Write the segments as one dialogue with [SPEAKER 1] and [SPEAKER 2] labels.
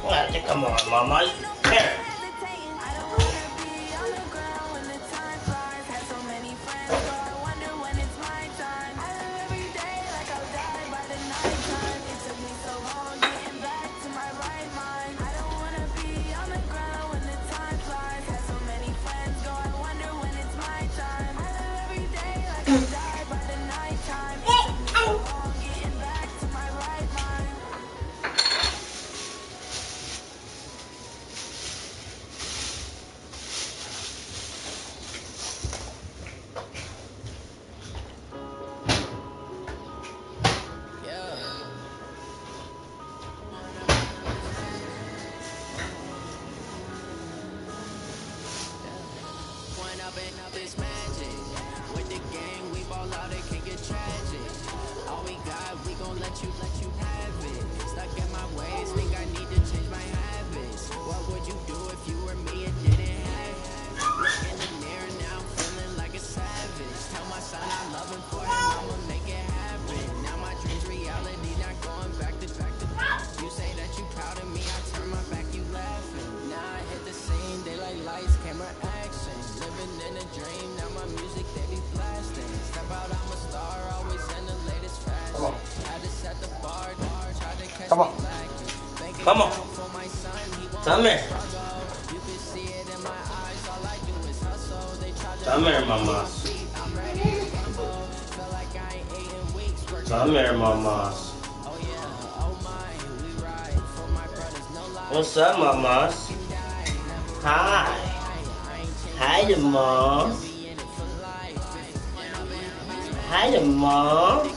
[SPEAKER 1] Well, come on, Mama. Here.
[SPEAKER 2] This magic with the gang, we ball out, it can get tragic. All we got, we gon' let you have it. Stuck in my ways, think I need to change my habits. What would you do if you were me and didn't have it? Look in the mirror now, I'm feeling like a savage. Tell my son I love him for him, I'ma make it happen. Now my dreams reality, not going back to. You say that you proud of me, I turn my back, you laughing. Now I hit the scene, daylight lights, camera action. Living in a dream, now my music they be blasting. Step out, I'm a star, always in the latest fashion. I just set the bar, try to catch me lacking.
[SPEAKER 1] Come on.
[SPEAKER 2] For my son, he won't
[SPEAKER 1] Come here.
[SPEAKER 2] struggle. You can see it in my eyes, all I do is hustle. They try to
[SPEAKER 1] Come here, Mama.
[SPEAKER 2] I'm ready to rumble. Feel like I ain't ate in weeks.
[SPEAKER 1] Come here, Mama.
[SPEAKER 2] Oh yeah, oh my, we ride for my brothers, no lie.
[SPEAKER 1] What's up, Mamas? Hi. Hi, the mom. Hi, the mom.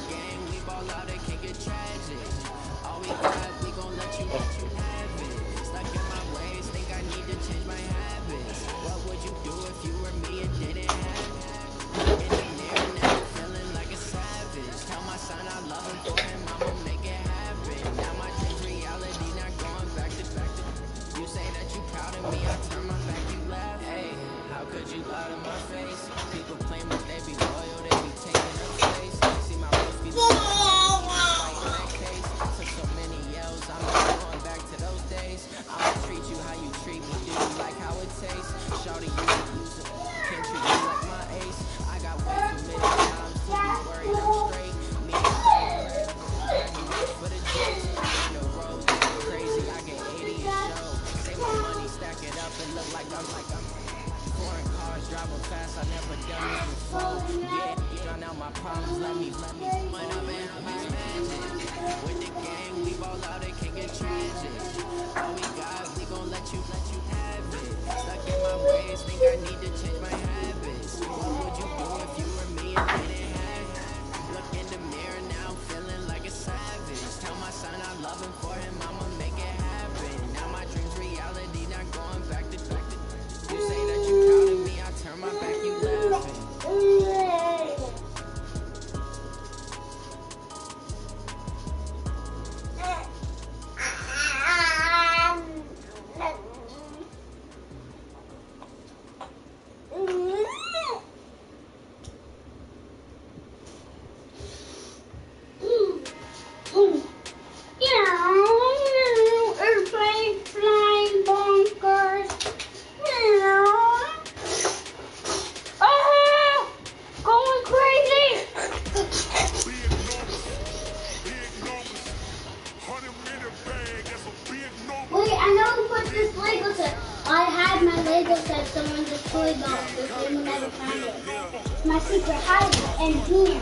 [SPEAKER 3] My secret hideout and here.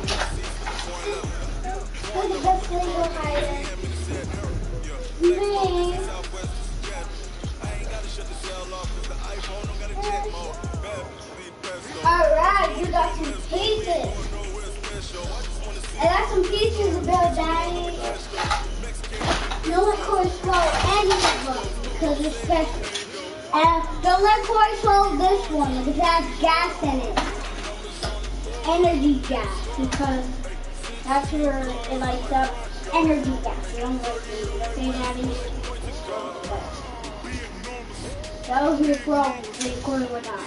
[SPEAKER 3] Look at this little hideout. Man. Alright, you got some pieces. I got some pieces of Bill Daddy. No liquor swallow any of them because it's special. And don't let Corey swallow this one because it has gas in it. Energy gas, because that's where it lights up. Energy gas. You don't like it. Okay, Daddy? That was your problem. The Corey would not.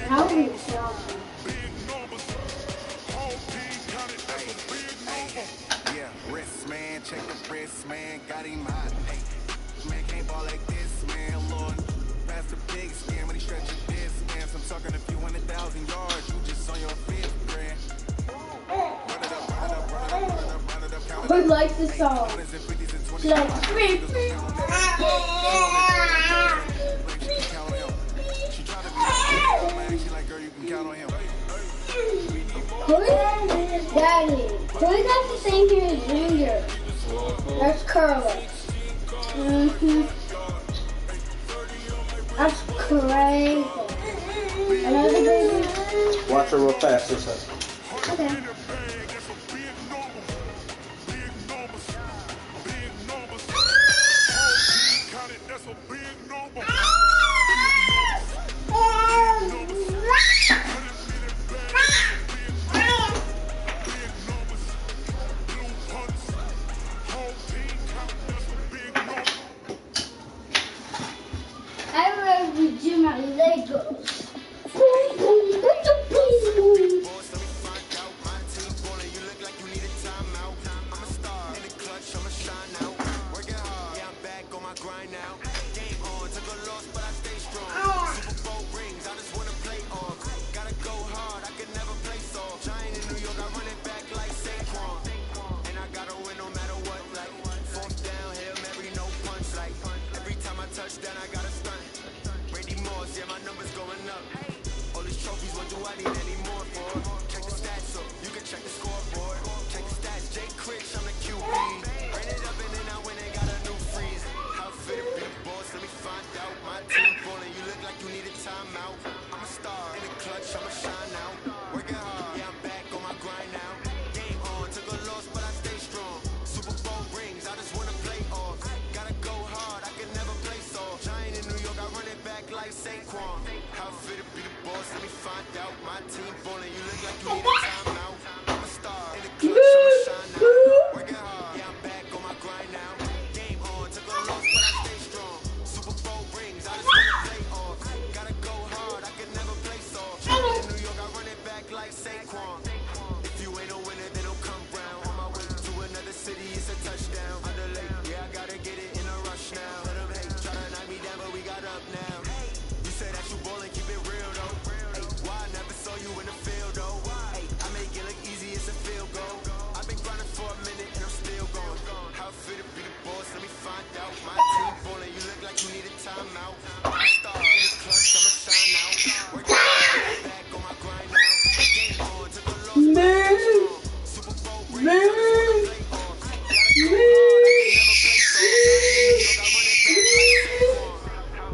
[SPEAKER 3] How do you sell them?
[SPEAKER 4] Wrist man, check the wrist man.
[SPEAKER 3] Corey likes the song. She's like, beep, beep. Corey, Daddy, Corey got the same here as Junior. That's Curly. That's crazy. Another baby?
[SPEAKER 1] Watch her real fast this time.
[SPEAKER 3] Okay. I remember do my Legos.
[SPEAKER 2] Touchdown, I got a stunt. Brady Moss, yeah, my numbers going up. All these trophies, what do I need any more for? Check the stats up, you can check the scoreboard. Check the stats, Jay Critch, I'm the QB. Ran it up and then I went and got a new freeze. How fit to be the boss, let me find out. My team falling, you look like you need a timeout. I'm a star in the clutch, I'ma shine out. Working hard, yeah, I'm back on my grind now. Game on, took a loss, but I stay strong. Super Bowl rings, I just wanna play off. Gotta go hard, I can never play soft. Giant in New York, I run it back like Saquon. How fit to be the boss, let me find out. My team falling, you look like you need a timeout. I'm a star in the clutch, I'ma shine out. Working hard, yeah, I'm back on my grind now. Game on, took a loss, but I stay strong. Super Bowl rings, I just wanna play off. Gotta go hard, I can never play soft. Giant in New York, I run it back like Saquon. If you ain't a winner, then don't come round. On my way to another city, it's a touchdown. Underlay, yeah, I gotta get it in a rush now. Let them hate, try to knock me down, but we got up now. You say that you ballin', keep it real though. Hey, why I never saw you in the field though? Hey, I make it look easy, it's a field goal. I've been grinding for a minute and I'm still going. How fit to be the boss, let me find out. My team ballin', you look like you need a timeout. I'm a star in the clutch, I'ma shine out. Working hard, back on my grind now. Game on, took a loss, but I stay strong. Super Bowl rings, I just wanna play off. Gotta go hard, I can never play soft. I run it back like Saquon.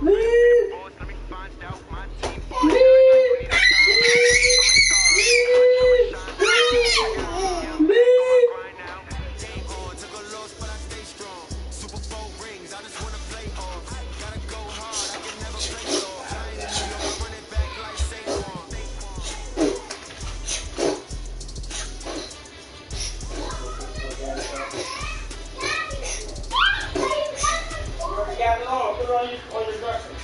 [SPEAKER 2] How fit to be the boss, let me find out. My team ballin', you look like you need a timeout. I'm a star in the clutch, I'ma shine out. Working hard, yeah, I'm back on my grind now. Game on, took a loss, but I stay strong. Super Bowl rings, I just wanna play off. Gotta go hard, I can never play soft. Giant in New York, I run it back like Saquon.
[SPEAKER 1] You got it on. Put it on your dresser.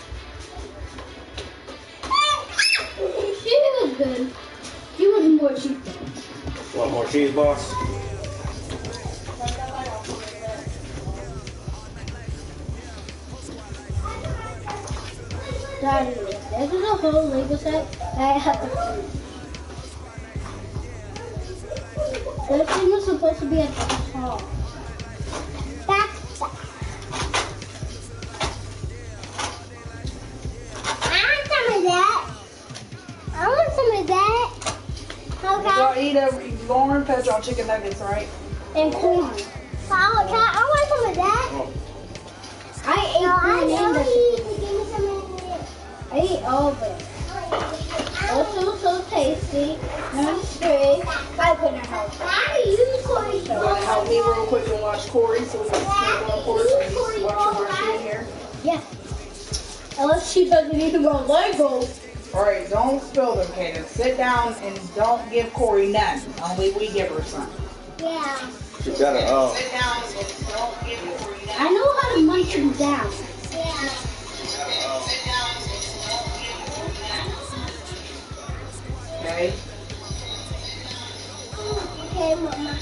[SPEAKER 3] She was good. She was more cheap.
[SPEAKER 1] Want more cheese, boss?
[SPEAKER 3] Daddy, this is a whole Lego set that I have to prove. This thing was supposed to be at the top. I want some of that. Okay.
[SPEAKER 4] You're going to fetch all chicken nuggets, right?
[SPEAKER 3] And corn. I want some of that.
[SPEAKER 1] Oh.
[SPEAKER 3] I ate corn and vegetables. I ate all of it. Also so tasty. No straight. I couldn't help it.
[SPEAKER 4] You want to help me real quick and watch Corey so we can sneak on Corey so we can watch her while she's in here?
[SPEAKER 3] Yes. Unless she doesn't even go Lego.
[SPEAKER 4] Alright, don't spill them, Kaden. Sit down and don't give Corey none. Only we give her some.
[SPEAKER 3] Yeah.
[SPEAKER 1] You got it.
[SPEAKER 4] Sit down and don't give Corey none.
[SPEAKER 3] I know how to munch them down. Yeah.
[SPEAKER 4] Sit down and don't give Corey none. Okay?
[SPEAKER 3] Okay, Mama.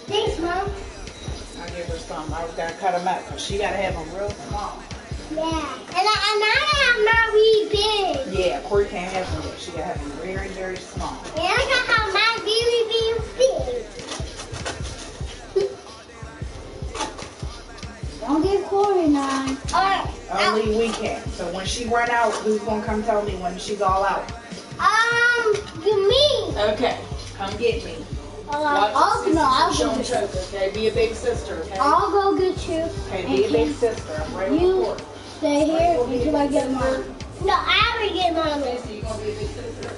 [SPEAKER 3] Thanks, Mom.
[SPEAKER 4] I'll give her some. I gotta cut them up because she gotta have them real small.
[SPEAKER 3] Yeah. And I have my wee big.
[SPEAKER 4] Yeah, Corey can't have them, but she gotta have them very, very small.
[SPEAKER 3] And I got how my really big.
[SPEAKER 4] When she run out, who's gonna come tell me when she's all out?
[SPEAKER 3] You mean?
[SPEAKER 4] Okay, come get me.
[SPEAKER 3] I'll
[SPEAKER 4] Show
[SPEAKER 3] go
[SPEAKER 4] and
[SPEAKER 3] get you.
[SPEAKER 4] choke, okay? Be a big sister, okay?
[SPEAKER 3] I'll go get you.
[SPEAKER 4] Okay, be a big sister. I'm right on the
[SPEAKER 3] You
[SPEAKER 4] court.
[SPEAKER 3] stay here until I get mine. No, I already get mine.
[SPEAKER 4] Okay, so you're gonna be a big sister.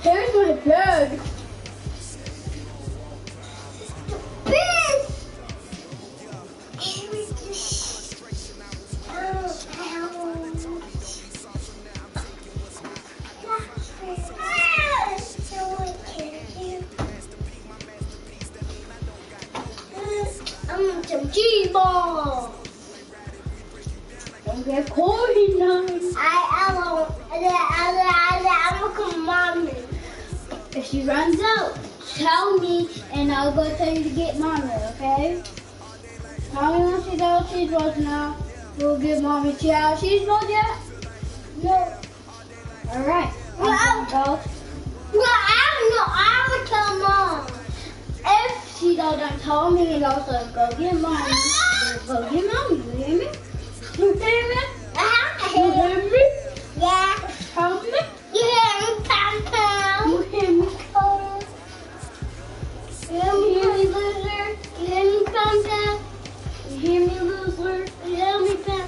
[SPEAKER 3] Here's my bag. Some G-ball. Don't get corny now. I'm gonna come mommy. If she runs out, tell me and I'll go tell you to get mommy, okay? Mommy wants to go cheese balls now. We'll get mommy cheese balls yet? No. Alright. I would tell mom. If she doesn't tell me, and also go get mommy. Go get mommy. You hear me? You hear me? You hear me? Yeah. Tell me. You hear me, Pam? You hear me, Cole? You hear me, loser? You hear me, Pam? You hear me, loser? You hear me, Pam?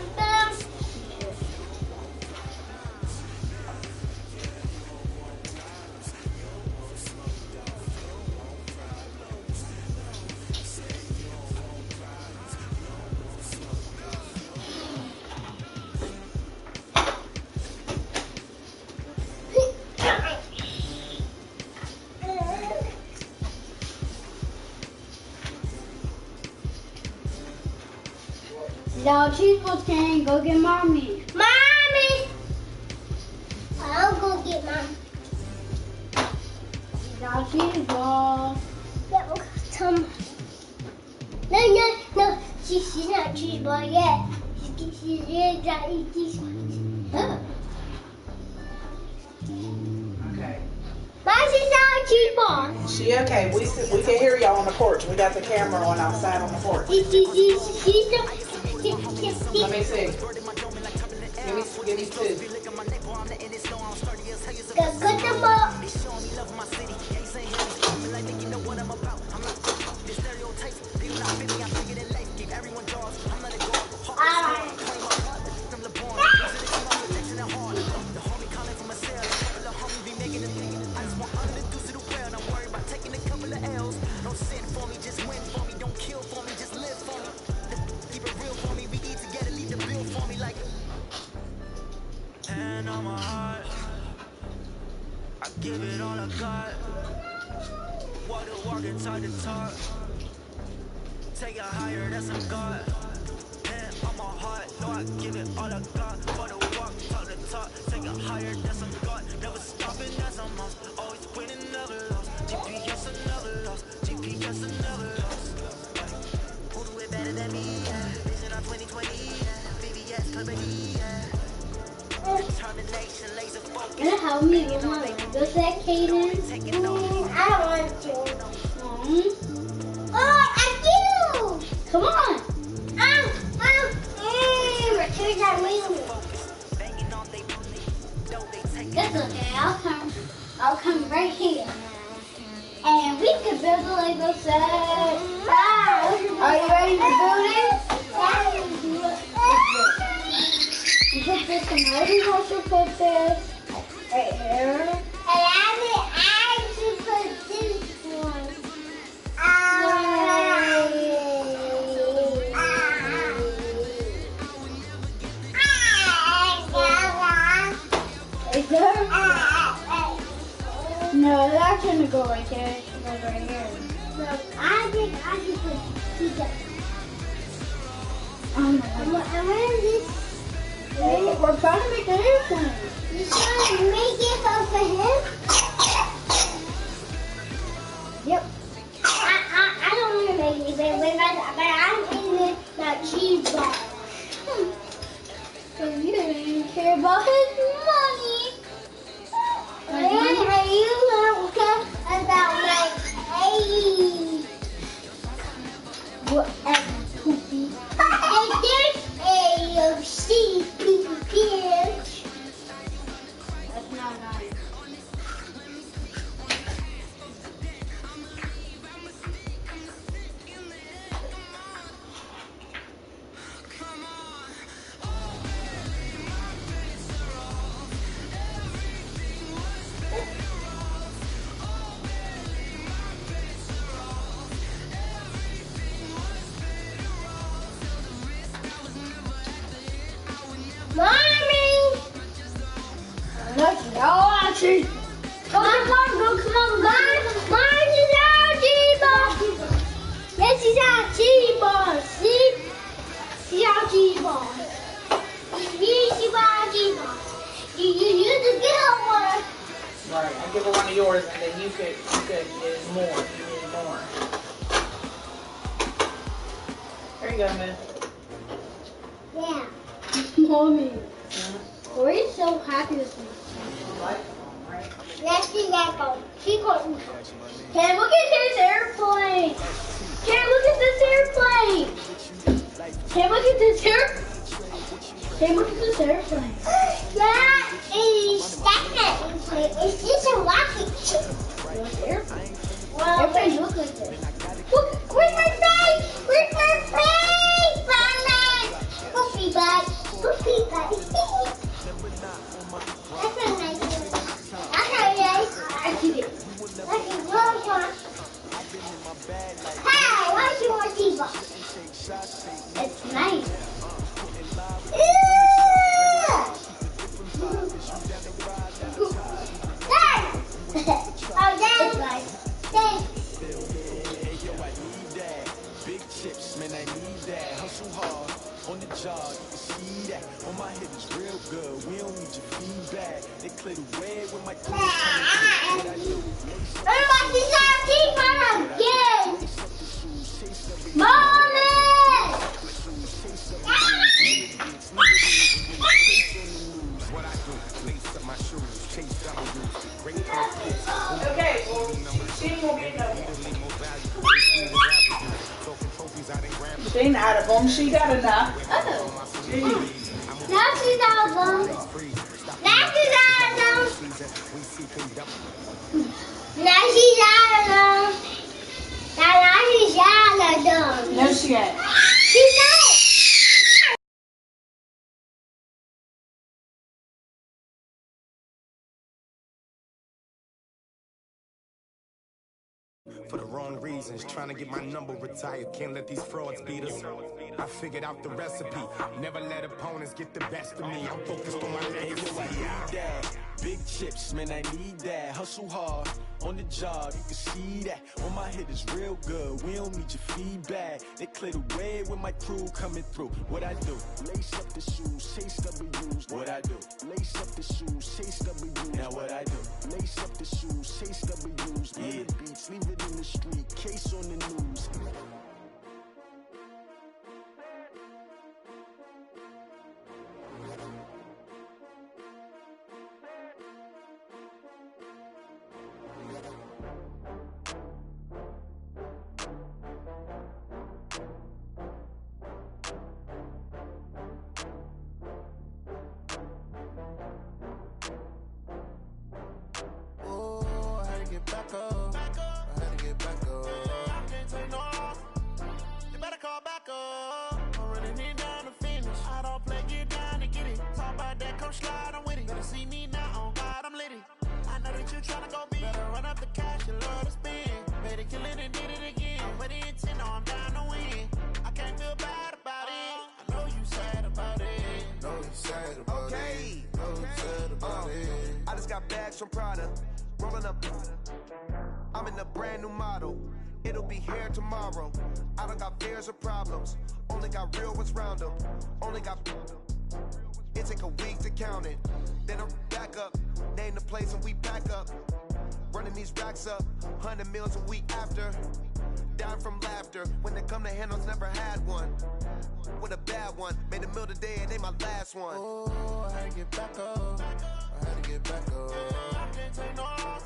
[SPEAKER 3] Now cheese balls can go get mommy. Mommy! I'll go get mommy. Now cheese balls. No. She's not cheese ball yet. She's really trying to eat these ones.
[SPEAKER 4] Okay.
[SPEAKER 3] But she's not a cheese ball.
[SPEAKER 4] She okay. We can hear y'all on the porch. We got the camera on outside on the porch. Let me see. Give me two.
[SPEAKER 3] Good them up.
[SPEAKER 2] And on my heart, I give it all I got. Walk the walk and talk the talk. Take it higher, that's a God. And on my heart, no, I give it all I got. For the walk, talk the talk. Take it higher, that's a God. Never stopping, that's a must. Always winning, never lost. GPS, I never lost. GPS, I never lost. Who do it better than me? Vision on 2020. VVS, company. Determination, laser focus.
[SPEAKER 3] Can you help me with my language that cadence? I don't want to. Oh, I do! Come on! Return that wheel. That's okay, I'll come right here. And we can build a Lego set. Are you ready to build it? You put this in my also put this right here. And I should put this one. Is there? No, that's gonna go right there. It goes right here. No, I think I should put these up. I'm wearing this. We're trying to make an airplane. You trying to make it up for him? Yep. I don't want to make anything, but I'm eating that cheese ball. So you don't even care about his money. And you don't care about my age. Whatever, poopy.
[SPEAKER 4] She.
[SPEAKER 3] Come on, mine is our G-ball. Yes, she's our G-ball. See? She's our G-ball. She's our G-ball. You just get her one.
[SPEAKER 4] Right, I'll give her one of yours and then you could get more. You need more. There you go, man.
[SPEAKER 3] Yeah. Mommy. Corey's so happy with me. Let's see that go. She couldn't. Hey, look at this airplane. Hey, look at this airplane. Hey, look at this airplane. Hey, look at this airplane. That is airplane. It's just a rocket ship. Airplane? Well, airplanes look like this. Look, where's my face? Where's my face, Batman? Puppy bag. Puppy bag. That's a nice one. That's a nice one. I see it. That's a good one. Hey, why do you want T-box? It's nice. Oh, that's nice. Thanks.
[SPEAKER 2] Big chips, man, I need that. Hustle hard on the job, you can see that. On my head is real good. We don't need your feedback. They clear the way with my crew.
[SPEAKER 3] Everybody got T-box again. Mommy!
[SPEAKER 4] Okay, well, she will get no She ain't out of them. She got enough.
[SPEAKER 3] Oh. Now she's out of them. Now she's out of them. Now she's out of them. Now she's out of them.
[SPEAKER 4] No, she ain't.
[SPEAKER 3] She's not.
[SPEAKER 5] For the wrong reasons, trying to get my number retired. Can't let these frauds beat us. I figured out the recipe. Never let opponents get the best of me. I'm focused on my legacy.
[SPEAKER 2] Big chips, man, I need that. Hustle hard on the job, you can see that. On my head is real good. We don't need your feedback. They clear the way with my crew coming through. What I do? Lace up the shoes, chase W's. What I do? Lace up the shoes, chase W's. Now what I do? Lace up the shoes, chase W's. Yeah, beats, leave it in the street. Case on the news.
[SPEAKER 5] Back up. I had to get back up. I can't take no off. You better call back up. I'm running it down to finish. I don't play, get down to get it. Talk about that, come slide, I'm with it. Better see me now, on God, I'm litty. I know that you tryna go big. Better run up the cash, you love to spend. Better kill it and did it again. With the intent, no, I'm down to win. I can't feel bad about it. I know you sad about it. Know you sad about it. Know you sad about it. I just got bags from Prada. Rolling up, I'm in a brand new model. It'll be here tomorrow. I don't got fears or problems. Only got real ones round them. Only got. It take a week to count it. Then I'm back up. Name the place and we back up. Running these racks up. 100 meals a week after. Down from laughter. When they come to handles, never had one. With a bad one. Made a meal today and they my last one. Oh, I had to get back up. I had to get back up. I can't take no off.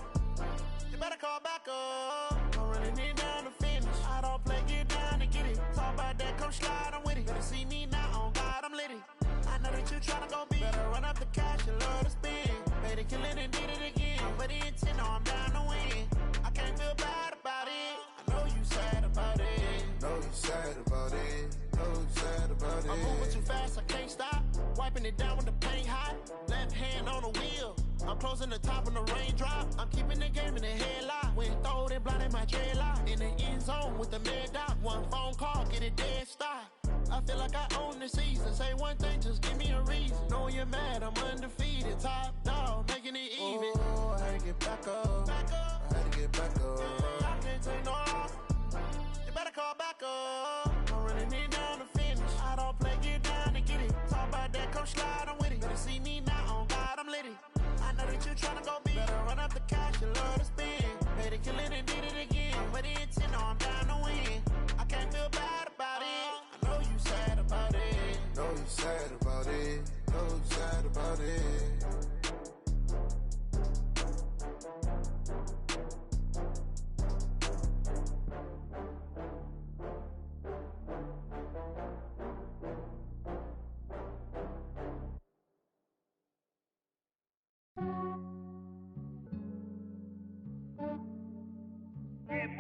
[SPEAKER 5] You better call back up. I'm running it down to finish. I don't play, get down to get it. Talk about that, come slide, I'm with it. Better see me now, on God, I'm litty. I know that you tryna go big. Better run up the cash, you love to spend. Made it, kill it, and did it again. With the intent, no, I'm down to win. I can't feel bad about it. I know you sad about it. Know you sad about it. Know you sad about it. I'm moving too fast, I can't stop. Wiping it down with the paint hot. Left hand on the wheel. I'm closing the top when the raindrop. I'm keeping the game in the headlock. When throwed and blinded my dreadlock. In the end zone with the mad dot. One phone call, get it dead stop. I feel like I own the season. Say one thing, just give me a reason. Knowing you're mad, I'm undefeated. Top dog, making it even. Oh, get back up. I had to get back up. I can't take no loss. You better call back up. I'm running it down to finish. I don't play, get down to get it. Talk about that, come slide, I'm with it. Better see me now, on God, I'm litty. I know that you tryna go big. Better run up the cash, you love to spend. Made it, kill it, and did it again. With the intent, no, I'm down to win. I can't feel bad about it. I know you sad about it. Know you sad about it. Know you sad about it.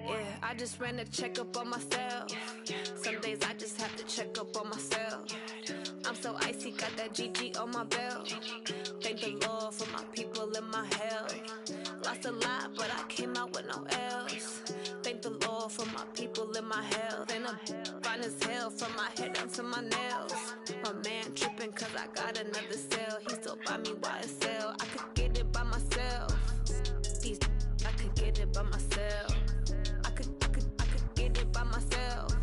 [SPEAKER 2] Yeah, I just ran a checkup on myself. Some days I just have to check up on myself. I'm so icy, got that GG on my belt. Thank the Lord for my people and my health. Lost a lot, but I came out with no else. Thank the Lord for my people and my health. And I'm fine as hell from my head down to my nails. My man tripping cause I got another cell. He still buy me YSL. I could get it by myself. These I could get it by myself. I could get it by myself.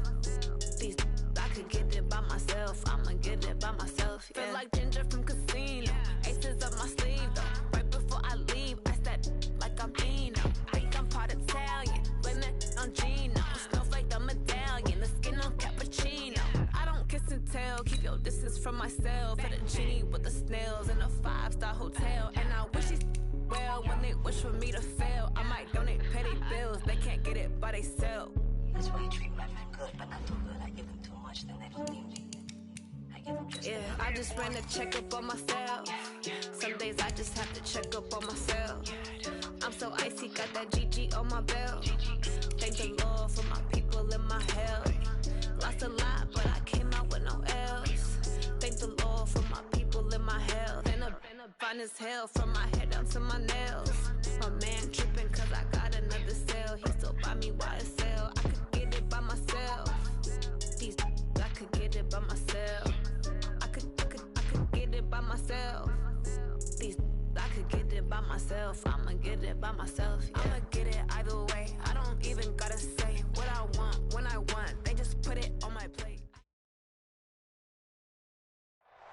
[SPEAKER 2] These I could get it by myself. I'ma get it by myself. Yeah. Feel like Ginger from Casino. Aces up my sleeve though. Right before I leave, I said like I'm Dino. Think I'm part Italian. Blame it on Gino. Snowflake the medallion. The skin on cappuccino. I don't kiss and tell. Keep your distance from myself. For the genie with the snails in a 5-star hotel. And I wish he's well when they wish for me to fail. I might donate petty bills. They can't get it by they sell.
[SPEAKER 6] That's why I treat my men good, but not too good. I give them too much, then they don't need me. I give them just
[SPEAKER 2] I just ran a checkup on myself. Some days I just have to check up on myself. I'm so icy, got that GG on my belt. Thank the Lord for my people and my health. Lost a lot, but I came out with no else. Thank the Lord for my people and my health. And I'm fine as hell from my head down to my nails. My man tripping cause I got another cell. He still buy me YSL. I could get it by myself. These I could get it by myself. I could get it by myself. These I could get it by myself. I'ma get it by myself. Yeah. I'ma get it either way. I don't even gotta say what I want when I want. They just put it on my plate.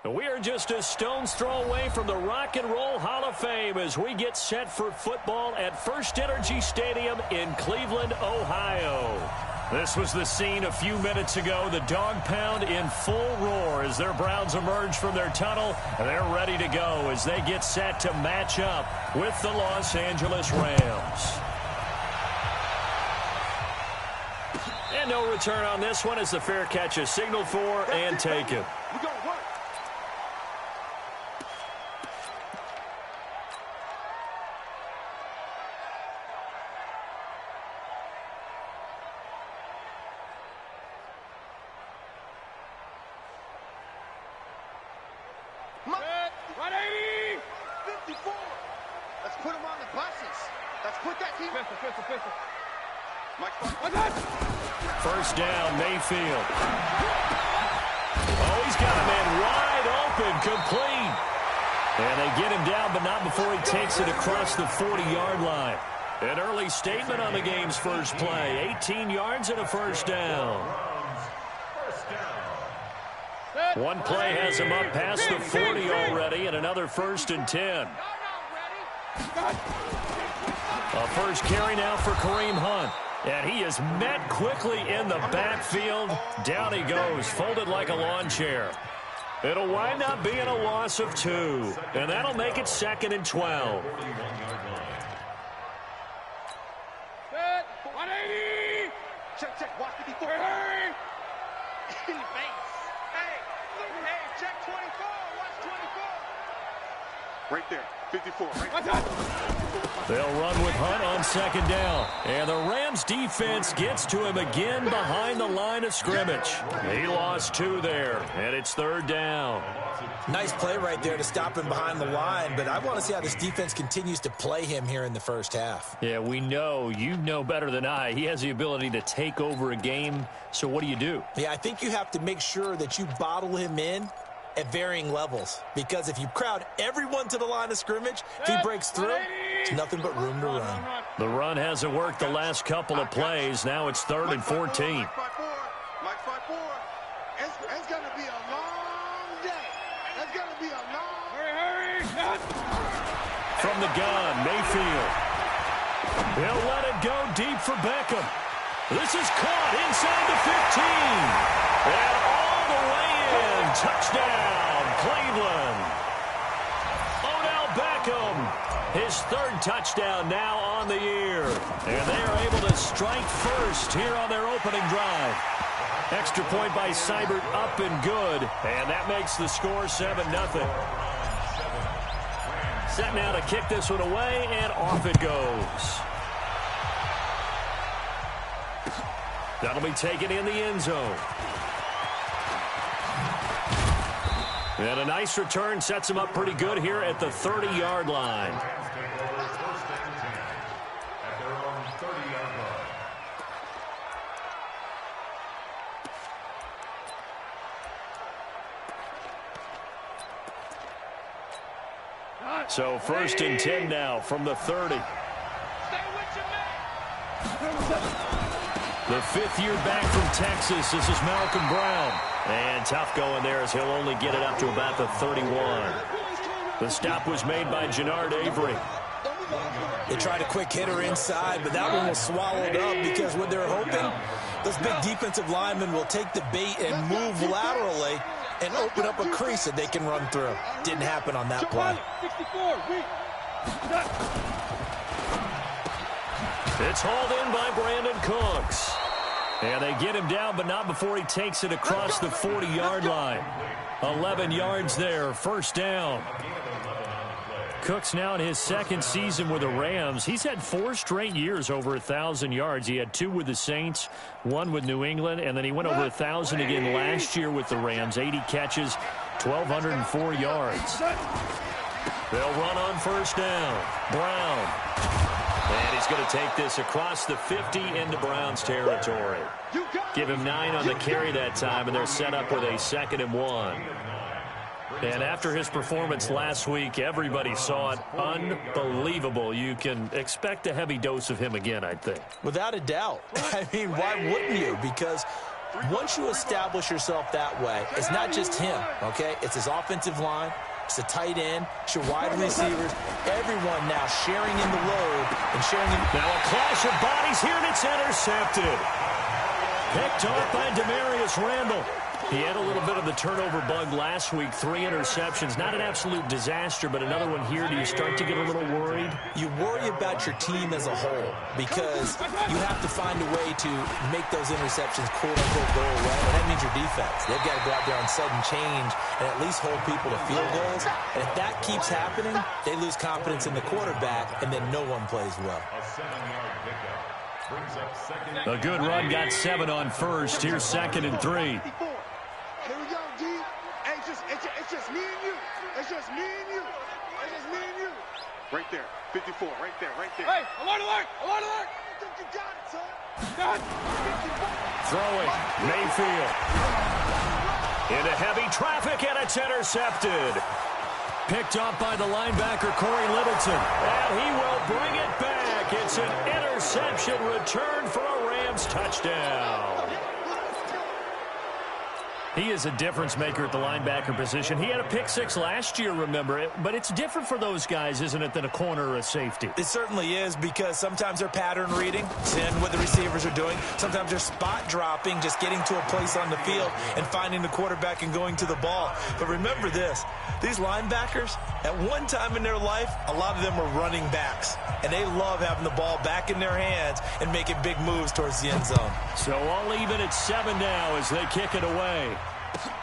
[SPEAKER 7] We are just a stone's throw away from the Rock and Roll Hall of Fame as we get set for football at First Energy Stadium in Cleveland, Ohio. This was the scene a few minutes ago. The dog pound in full roar as their Browns emerge from their tunnel. They're ready to go as they get set to match up with the Los Angeles Rams. And no return on this one as the fair catch is signaled for and taken. First down, Mayfield. Oh, he's got a man wide open, complete. And they get him down, but not before he takes it across the 40-yard line. An early statement on the game's first play. 18 yards and a first down. One play has him up past the 40 already, and another 1st and 10. A first carry now for Kareem Hunt. And he is met quickly in the backfield. Down he goes, folded like a lawn chair. It'll wind up being a loss of 2. And that'll make it 2nd and 12.
[SPEAKER 8] 180! Check, watch 54. Hey! In the face. Hey, check 24, watch 24. Right there, 54. Right there.
[SPEAKER 7] They'll run with Hunt on 2nd down. And the Rams defense gets to him again behind the line of scrimmage. He lost 2 there, and it's 3rd down.
[SPEAKER 9] Nice play right there to stop him behind the line, but I want to see how this defense continues to play him here in the first half.
[SPEAKER 7] Yeah, we know. You know better than I. He has the ability to take over a game, so what do you do?
[SPEAKER 9] Yeah, I think you have to make sure that you bottle him in at varying levels. Because if you crowd everyone to the line of scrimmage, if he breaks through, there's nothing but room to run.
[SPEAKER 7] The run hasn't worked the last couple of plays. Now it's 3rd and 14.
[SPEAKER 8] Mike 5-4. It's going to be a long day. It's going to be a long... Hurry.
[SPEAKER 7] From the gun, Mayfield. He'll let it go deep for Beckham. This is caught inside the 15. And all the way in. Touchdown, Cleveland. Odell Beckham, his 3rd touchdown now on the year. And they are able to strike first here on their opening drive. Extra point by Seibert, up and good. And that makes the score 7-0. Set now to kick this one away, and off it goes. That'll be taken in the end zone. And a nice return sets him up pretty good here at the 30-yard line. So 1st and 10 now from the 30. The 5th year back from Texas. This is Malcolm Brown. And tough going there as he'll only get it up to about the 31. The stop was made by Jannard Avery.
[SPEAKER 9] They tried a quick hitter inside, but that one was swallowed up because what they're hoping, those big defensive linemen will take the bait and move laterally and open up a crease that they can run through. Didn't happen on that play.
[SPEAKER 7] It's hauled in by Brandon Cooks. And they get him down, but not before he takes it across the 40-yard line. 11 yards there, 1st down. Cooks now in his 2nd season with the Rams. He's had 4 straight years over 1,000 yards. He had 2 with the Saints, 1 with New England, and then he went over 1,000 again last year with the Rams. 80 catches, 1,204 yards. They'll run on 1st down. Brown. And he's going to take this across the 50 into Brown's territory. Give him 9 on the carry that time, and they're set up with a 2nd and 1. And after his performance last week, everybody saw it. Unbelievable. You can expect a heavy dose of him again, I think.
[SPEAKER 9] Without a doubt. I mean, why wouldn't you? Because once you establish yourself that way, it's not just him, okay? It's his offensive line. It's the tight end. It's your wide receivers. Everyone now sharing in the load and sharing in.
[SPEAKER 7] Now a clash of bodies here, and it's intercepted. Picked off by Demarius Randall. He had a little bit of the turnover bug last week. 3 interceptions. Not an absolute disaster, but another one here. Do you start to get a little worried?
[SPEAKER 9] You worry about your team as a whole because you have to find a way to make those interceptions, quote-unquote, go away. And that means your defense. They've got to go out there on sudden change and at least hold people to field goals. And if that keeps happening, they lose confidence in the quarterback, and then no one plays well.
[SPEAKER 7] A good run, got 7 on 1st. Here's 2nd and 3.
[SPEAKER 8] Here we go, D. Hey, it's just me and you. It's just me and you. It's just me and you. Right there. 54. Right there. Hey, alert. I think you got it, son.
[SPEAKER 7] Throwing. Mayfield. Into heavy traffic, and it's intercepted. Picked off by the linebacker, Corey Littleton. And he will bring it back. It's an interception return for a Rams touchdown. He is a difference maker at the linebacker position. He had a pick 6 last year, remember it. But it's different for those guys, isn't it, than a corner or a safety?
[SPEAKER 9] It certainly is, because sometimes they're pattern reading, seeing what the receivers are doing. Sometimes they're spot dropping, just getting to a place on the field and finding the quarterback and going to the ball. But remember this, these linebackers, at one time in their life, a lot of them were running backs. And they love having the ball back in their hands and making big moves towards the end zone.
[SPEAKER 7] So all even at 7 now as they kick it away.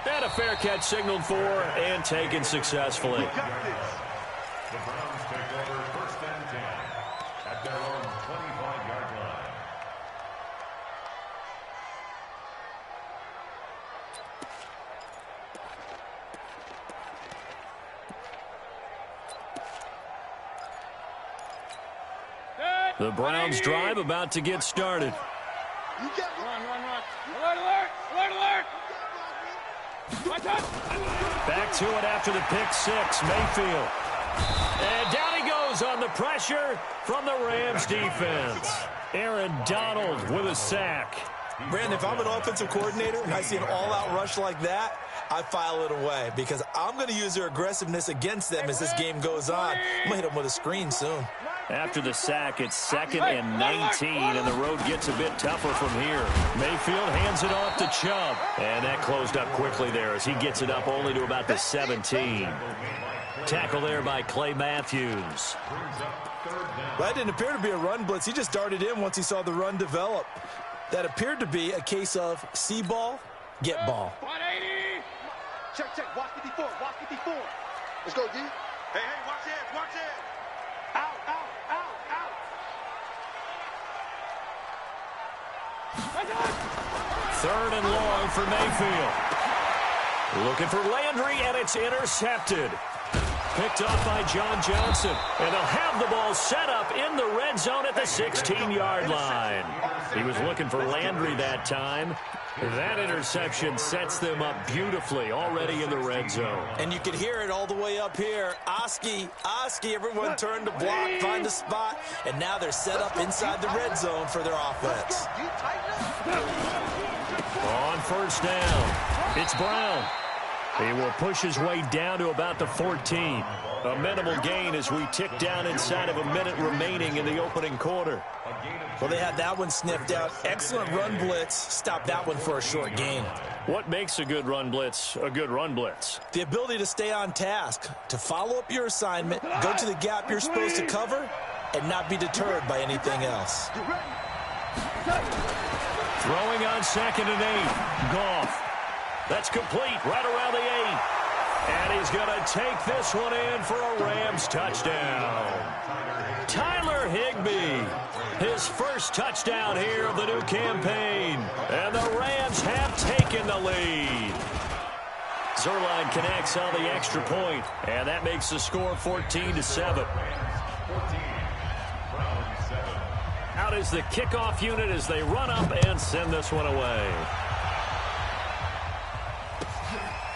[SPEAKER 7] And a fair catch signaled for and taken successfully.
[SPEAKER 10] The Browns take over 1st and 10 at their own 25-yard line.
[SPEAKER 7] The Browns drive about to get started.
[SPEAKER 8] You get
[SPEAKER 1] Run. Alert.
[SPEAKER 7] Back to it after the pick six, Mayfield. And down he goes on the pressure from the Rams defense. Aaron Donald with a sack.
[SPEAKER 9] Brandon, if I'm an offensive coordinator and I see an all-out rush like that, I file it away because I'm going to use their aggressiveness against them as this game goes on. I'm going to hit them with a screen soon.
[SPEAKER 7] After the sack, it's 2nd and 19, and the road gets a bit tougher from here. Mayfield hands it off to Chubb, and that closed up quickly there as he gets it up only to about the 17. Tackle there by Clay Matthews.
[SPEAKER 9] That didn't appear to be a run blitz. He just darted in once he saw the run develop. That appeared to be a case of see ball, get ball.
[SPEAKER 8] 180. Check. Watch 54. Let's go, D. Hey, watch it. Out.
[SPEAKER 7] 3rd and long for Mayfield. Looking for Landry, and it's intercepted. Picked off by John Johnson. And they'll have the ball set up in the red zone at the 16-yard line. He was looking for Landry that time. That interception sets them up beautifully already in the red zone.
[SPEAKER 9] And you can hear it all the way up here. Oski, everyone turned to block, find a spot, and now they're set up inside the red zone for their offense.
[SPEAKER 7] On first down, it's Brown. He will push his way down to about the 14. A minimal gain as we tick down inside of a minute remaining in the opening quarter.
[SPEAKER 9] Well, they had that one sniffed out. Excellent run blitz. Stop that one for a short gain.
[SPEAKER 7] What makes a good run blitz a good run blitz?
[SPEAKER 9] The ability to stay on task, to follow up your assignment, go to the gap you're supposed to cover, and not be deterred by anything else.
[SPEAKER 7] Throwing on 2nd and 8. Goff. That's complete right around the 8. And he's going to take this one in for a Rams touchdown. Tyler Higbee, his first touchdown here of the new campaign. And the Rams have taken the lead. Zerline connects on the extra point, and that makes the score 14-7. Out is the kickoff unit as they run up and send this one away.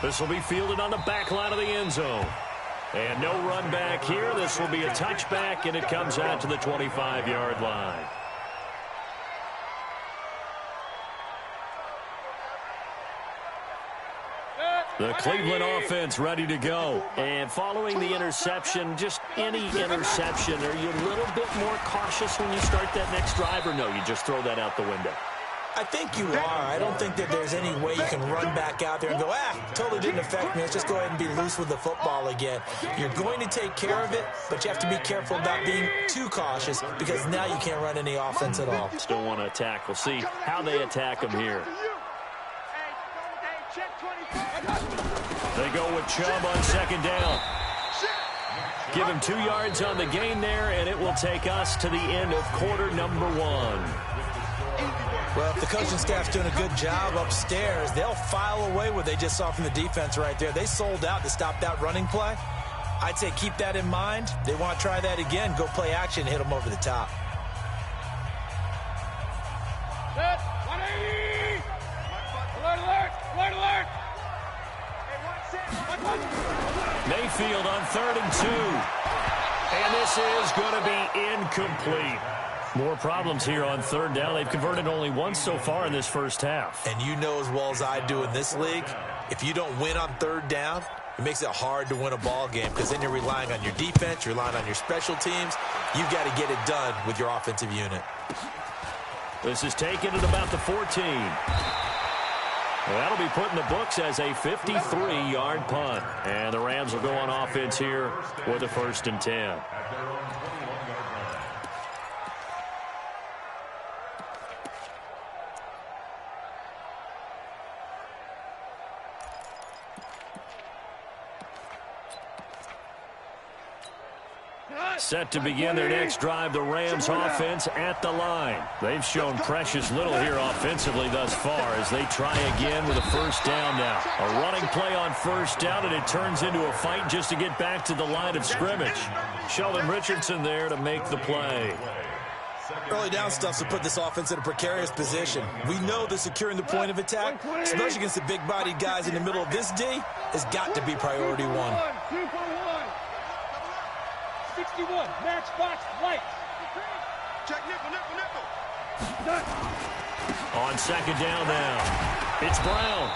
[SPEAKER 7] This will be fielded on the back line of the end zone. And no run back here. This will be a touchback, and it comes out to the 25-yard line. The Cleveland offense ready to go. And following the interception, just any interception, are you a little bit more cautious when you start that next drive, or no, you just throw that out the window?
[SPEAKER 9] I think you are. I don't think that there's any way you can run back out there and go, totally didn't affect me. Let's just go ahead and be loose with the football again. You're going to take care of it, but you have to be careful about being too cautious because now you can't run any offense at all.
[SPEAKER 7] Still want to attack. We'll see how they attack him here. They go with Chubb on 2nd down. Give him 2 yards on the gain there, and it will take us to the end of quarter number 1.
[SPEAKER 9] Well, if the coaching staff's doing a good job upstairs, they'll file away what they just saw from the defense right there. They sold out to stop that running play. I'd say keep that in mind. They want to try that again. Go play action, hit them over the top.
[SPEAKER 8] Set, 180! Alert!
[SPEAKER 7] Mayfield on 3rd and 2. And this is going to be incomplete. More problems here on 3rd down. They've converted only once so far in this first half.
[SPEAKER 9] And you know as well as I do in this league, if you don't win on 3rd down, it makes it hard to win a ball game because then you're relying on your defense, you're relying on your special teams. You've got to get it done with your offensive unit.
[SPEAKER 7] This is taken at about the 14. That'll be put in the books as a 53-yard punt. And the Rams will go on offense here with a 1st and 10. Set to begin their next drive, the Rams offense at the line. They've shown precious little here offensively thus far as they try again with a 1st down now. A running play on 1st down, and it turns into a fight just to get back to the line of scrimmage. Sheldon Richardson there to make the play.
[SPEAKER 9] Early down stuffs will put this offense in a precarious position. We know that securing the point of attack, especially against the big-bodied guys in the middle of this D, has got to be priority one.
[SPEAKER 11] 2 for 1. 61, matchbox lights.
[SPEAKER 8] Check nickel.
[SPEAKER 7] On second down now, it's Brown.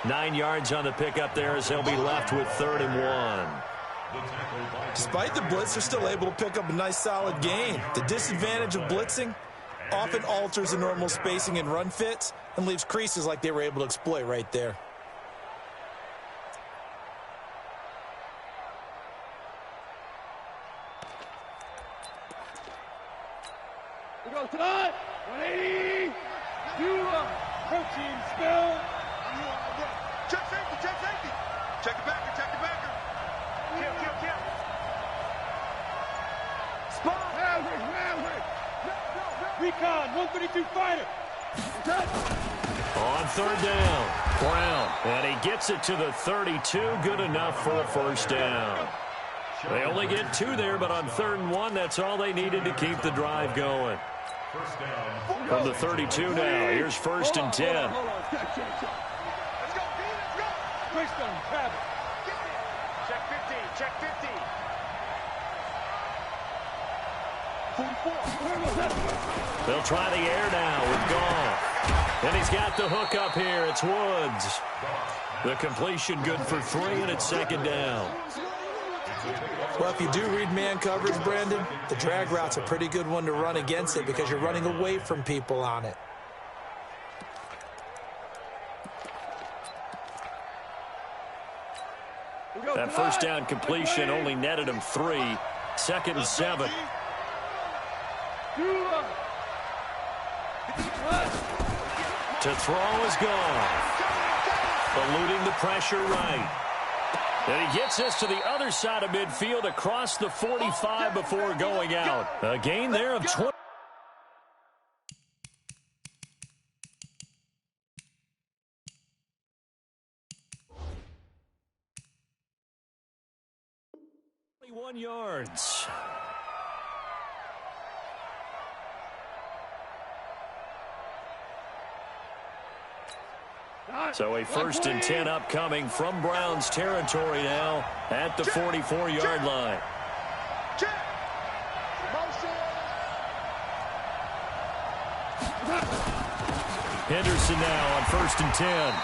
[SPEAKER 7] 9 yards on the pickup there as they'll be left with 3rd and 1.
[SPEAKER 9] Despite the blitz, they're still able to pick up a nice, solid gain. The disadvantage of blitzing often alters the normal spacing and run fits and leaves creases like they were able to exploit right there.
[SPEAKER 11] We go time. 180. Protein spill.
[SPEAKER 8] Check safety. Check the backer. Kill.
[SPEAKER 11] Spot. Maverick. Recon, 132 fighter.
[SPEAKER 7] On 3rd down, Brown. And he gets it to the 32. Good enough for a 1st down. They only get 2 there, but on 3rd and 1, that's all they needed to keep the drive going. From the 32 now, here's 1st and 10.
[SPEAKER 11] Let's go. Christian, grab it.
[SPEAKER 8] Check 50. 44.
[SPEAKER 7] They'll try the air now with Goff. And he's got the hook up here. It's Woods. The completion good for 3, and it's 2nd down.
[SPEAKER 9] Well, if you do read man coverage, Brandon, the drag route's a pretty good one to run against it because you're running away from people on it.
[SPEAKER 7] That 1st down completion only netted him 3. 2nd and 7. To throw is Goff. Eluding the pressure right. And he gets us to the other side of midfield across the 45 before going out. A gain there of 20. Yards. So a 1st and 10 upcoming from Brown's territory now at the 44-yard line. Henderson now on 1st and 10.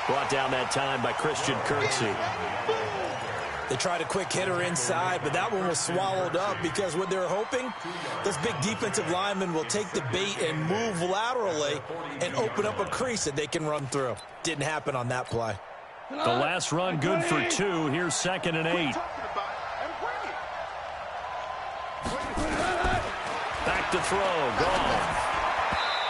[SPEAKER 7] Brought down that time by Christian Kirksey.
[SPEAKER 9] They tried a quick hitter inside, but that one was swallowed up because what they're hoping, this big defensive lineman will take the bait and move laterally and open up a crease that they can run through. Didn't happen on that play.
[SPEAKER 7] The last run good for 2. Here's 2nd and 8. Back to throw. Goff.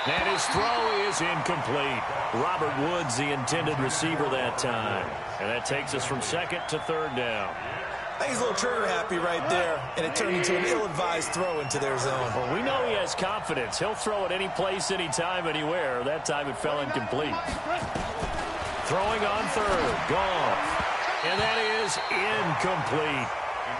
[SPEAKER 7] And his throw is incomplete. Robert Woods, the intended receiver that time. And that takes us from 2nd to 3rd down.
[SPEAKER 9] I think he's a little trigger happy right there, and it turned into an ill-advised throw into their zone.
[SPEAKER 7] Well, we know he has confidence. He'll throw it any place, anytime, anywhere. That time it fell incomplete. Throwing on 3rd. Goff. And that is incomplete.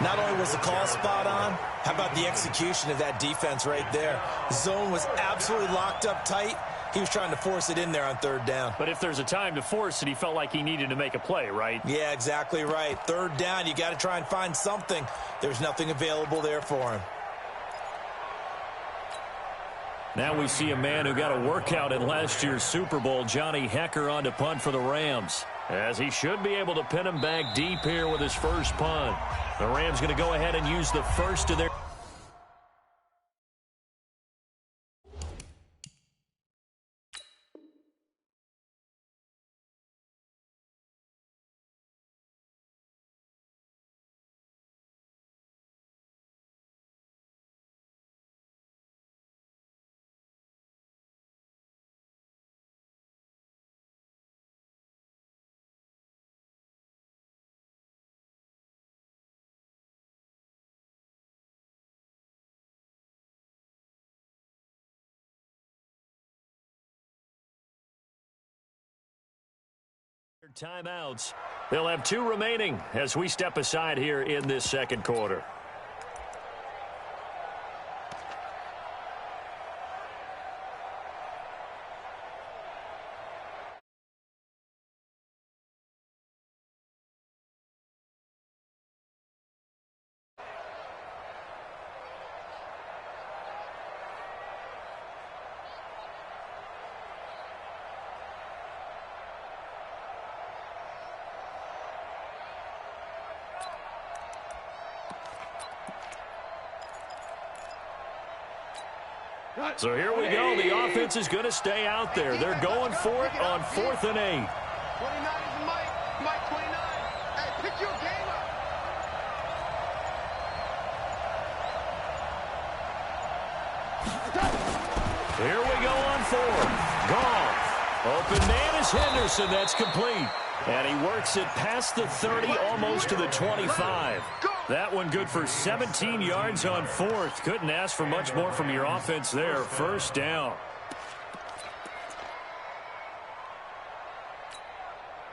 [SPEAKER 9] Not only was the call spot on, how about the execution of that defense right there? The zone was absolutely locked up tight. He was trying to force it in there on 3rd down.
[SPEAKER 7] But if there's a time to force it, he felt like he needed to make a play, right?
[SPEAKER 9] Yeah, exactly right. 3rd down, you got to try and find something. There's nothing available there for him.
[SPEAKER 7] Now we see a man who got a workout in last year's Super Bowl, Johnny Hecker, on to punt for the Rams, as he should be able to pin him back deep here with his first punt. The Rams going to go ahead and use the first of their... timeouts. They'll have 2 remaining as we step aside here in this 2nd quarter. So here we go. The offense is going to stay out there. They're going for it on 4th and 8.
[SPEAKER 8] 29 is Mike. Mike 29. Hey, pick your game up.
[SPEAKER 7] Here we go on 4th. Goff. Open man is Henderson. That's complete. And he works it past the 30, almost to the 25. That one good for 17 yards on 4th. Couldn't ask for much more from your offense there. First down.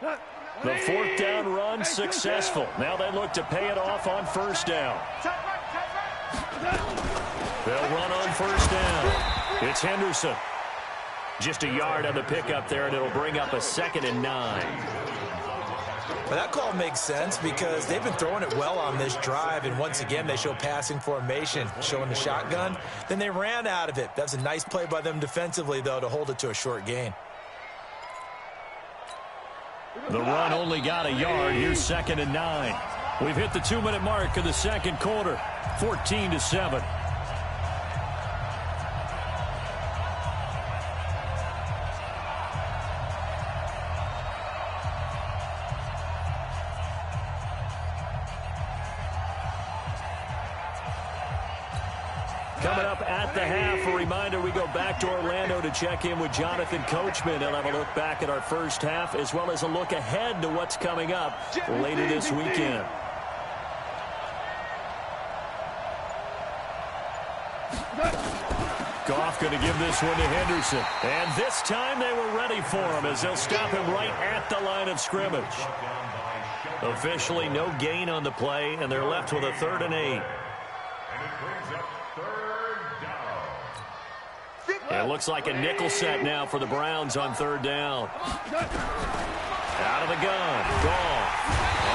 [SPEAKER 7] The 4th down run successful. Now they look to pay it off on 1st down. They'll run on 1st down. It's Henderson. Just a yard on the pickup there, and it'll bring up a 2nd and 9.
[SPEAKER 9] Well, that call makes sense because they've been throwing it well on this drive, and once again they show passing formation, showing the shotgun. Then they ran out of it. That's a nice play by them defensively, though, to hold it to a short gain.
[SPEAKER 7] The run only got a yard. Here's 2nd and 9. We've hit the 2-minute mark of the second quarter. 14-7. Coming up at the half, a reminder, we go back to Orlando to check in with Jonathan Coachman. He'll have a look back at our first half as well as a look ahead to what's coming up later this weekend. Goff going to give this one to Henderson. And this time they were ready for him as they'll stop him right at the line of scrimmage. Officially no gain on the play, and they're left with a 3rd and 8. It looks like a nickel set now for the Browns on 3rd down. Out of the gun. Goff.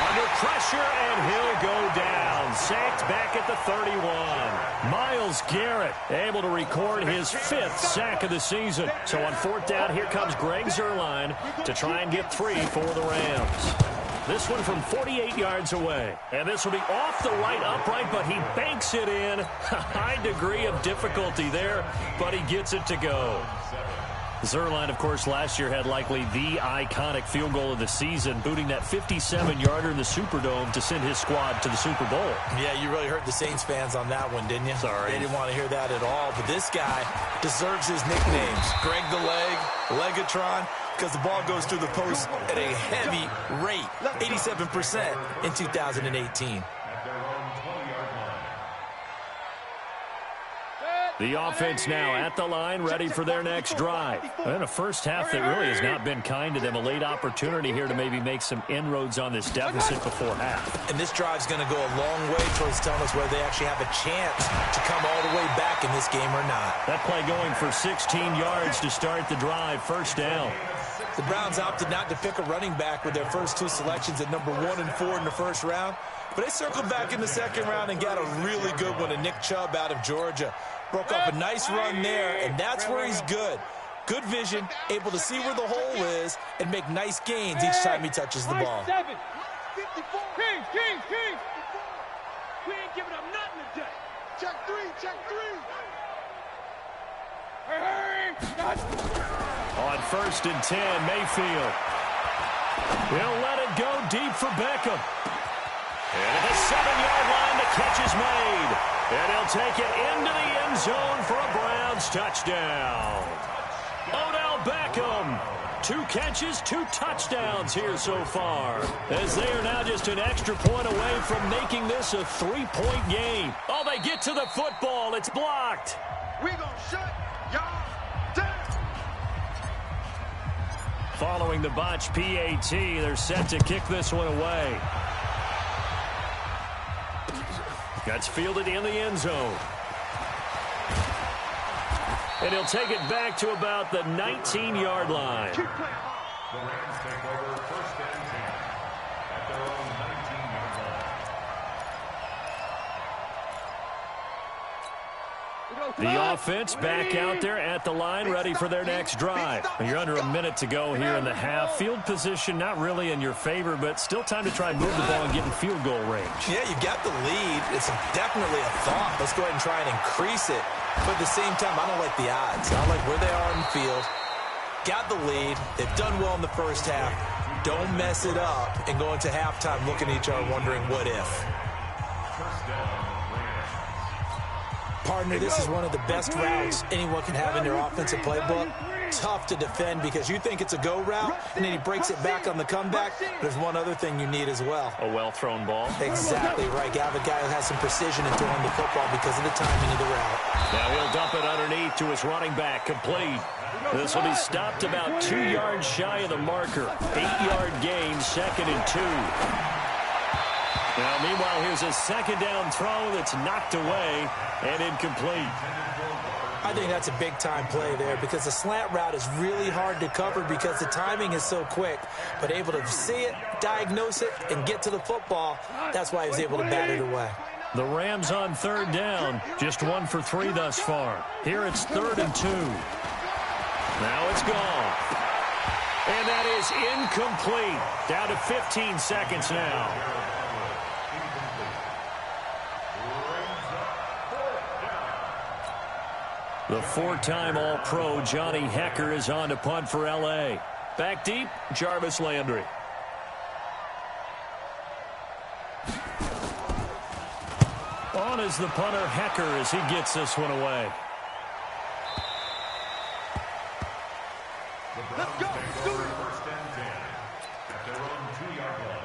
[SPEAKER 7] Under pressure, and he'll go down. Sacked back at the 31. Myles Garrett able to record his 5th sack of the season. So on 4th down, here comes Greg Zuerlein to try and get 3 for the Rams. This one from 48 yards away. And this will be off the right upright, but he banks it in. A high degree of difficulty there, but he gets it to go. Zuerlein, of course, last year had likely the iconic field goal of the season, booting that 57-yarder in the Superdome to send his squad to the Super Bowl.
[SPEAKER 9] Yeah, you really hurt the Saints fans on that one, didn't you?
[SPEAKER 7] Sorry.
[SPEAKER 9] They didn't want to hear that at all. But this guy deserves his nicknames. Greg the Leg, Legatron, because the ball goes through the post at a heavy rate, 87% in 2018.
[SPEAKER 7] The offense now at the line, ready for their next drive. And a first half that really has not been kind to them. A late opportunity here to maybe make some inroads on this deficit before half.
[SPEAKER 9] And this drive's going to go a long way towards telling us whether they actually have a chance to come all the way back in this game or not.
[SPEAKER 7] That play going for 16 yards to start the drive. First down.
[SPEAKER 9] The Browns opted not to pick a running back with their first 2 selections at number 1 and 4 in the first round. But they circled back in the second round and got a really good one to Nick Chubb out of Georgia. Broke off a nice run there, and that's where he's good. Good vision, able to see where the hole is, and make nice gains each time he touches the ball.
[SPEAKER 11] 7. 54. Kings. We ain't giving up nothing today.
[SPEAKER 8] Check 3, check 3.
[SPEAKER 11] Hey.
[SPEAKER 7] On 1st and 10, Mayfield. He'll let it go deep for Beckham. And at the 7-yard line, the catch is made. And he'll take it into the end zone for a Browns touchdown. Odell Beckham. 2 catches, 2 touchdowns here so far. As they are now just an extra point away from making this a 3-point game. Oh, they get to the football. It's blocked.
[SPEAKER 8] We gonna shut y'all down.
[SPEAKER 7] Following the botch PAT, they're set to kick this one away. That's fielded in the end zone. And he'll take it back to about the 19-yard line.
[SPEAKER 10] The Rams take over 1st and 10 at their own 19-yard line.
[SPEAKER 7] The offense back out there at the line, ready for their next drive. You're under a minute to go here in the half. Field position not really in your favor, but still time to try and move the ball and get in field goal range.
[SPEAKER 9] Yeah, you've got the lead. It's definitely a thought. Let's go ahead and try and increase it. But at the same time, I don't like the odds. I like where they are on the field. Got the lead. They've done well in the first half. Don't mess it up and go into halftime looking at each other wondering what if. Partner, this is one of the best routes anyone can have in their offensive playbook. Tough to defend because you think it's a go route, and then he breaks it back on the comeback. There's one other thing you need as well.
[SPEAKER 7] A well-thrown ball.
[SPEAKER 9] Exactly right. You have a guy who has some precision in throwing the football because of the timing of the route.
[SPEAKER 7] Now he'll dump it underneath to his running back, complete. This will be stopped about 2 yards shy of the marker. 8-yard gain, 2nd and 2. Now, meanwhile, here's a second down throw that's knocked away and incomplete.
[SPEAKER 9] I think that's a big-time play there because the slant route is really hard to cover because the timing is so quick. But able to see it, diagnose it, and get to the football, that's why he was able to bat it away.
[SPEAKER 7] The Rams on 3rd down, just 1 for 3 thus far. Here it's 3rd and 2. Now it's gone. And that is incomplete. Down to 15 seconds now. The 4-time All-Pro Johnny Hecker is on to punt for L.A. Back deep, Jarvis Landry. On is the punter Hecker as he gets this one away.
[SPEAKER 11] Let's go.
[SPEAKER 10] First and 10 at their own 2-yard line.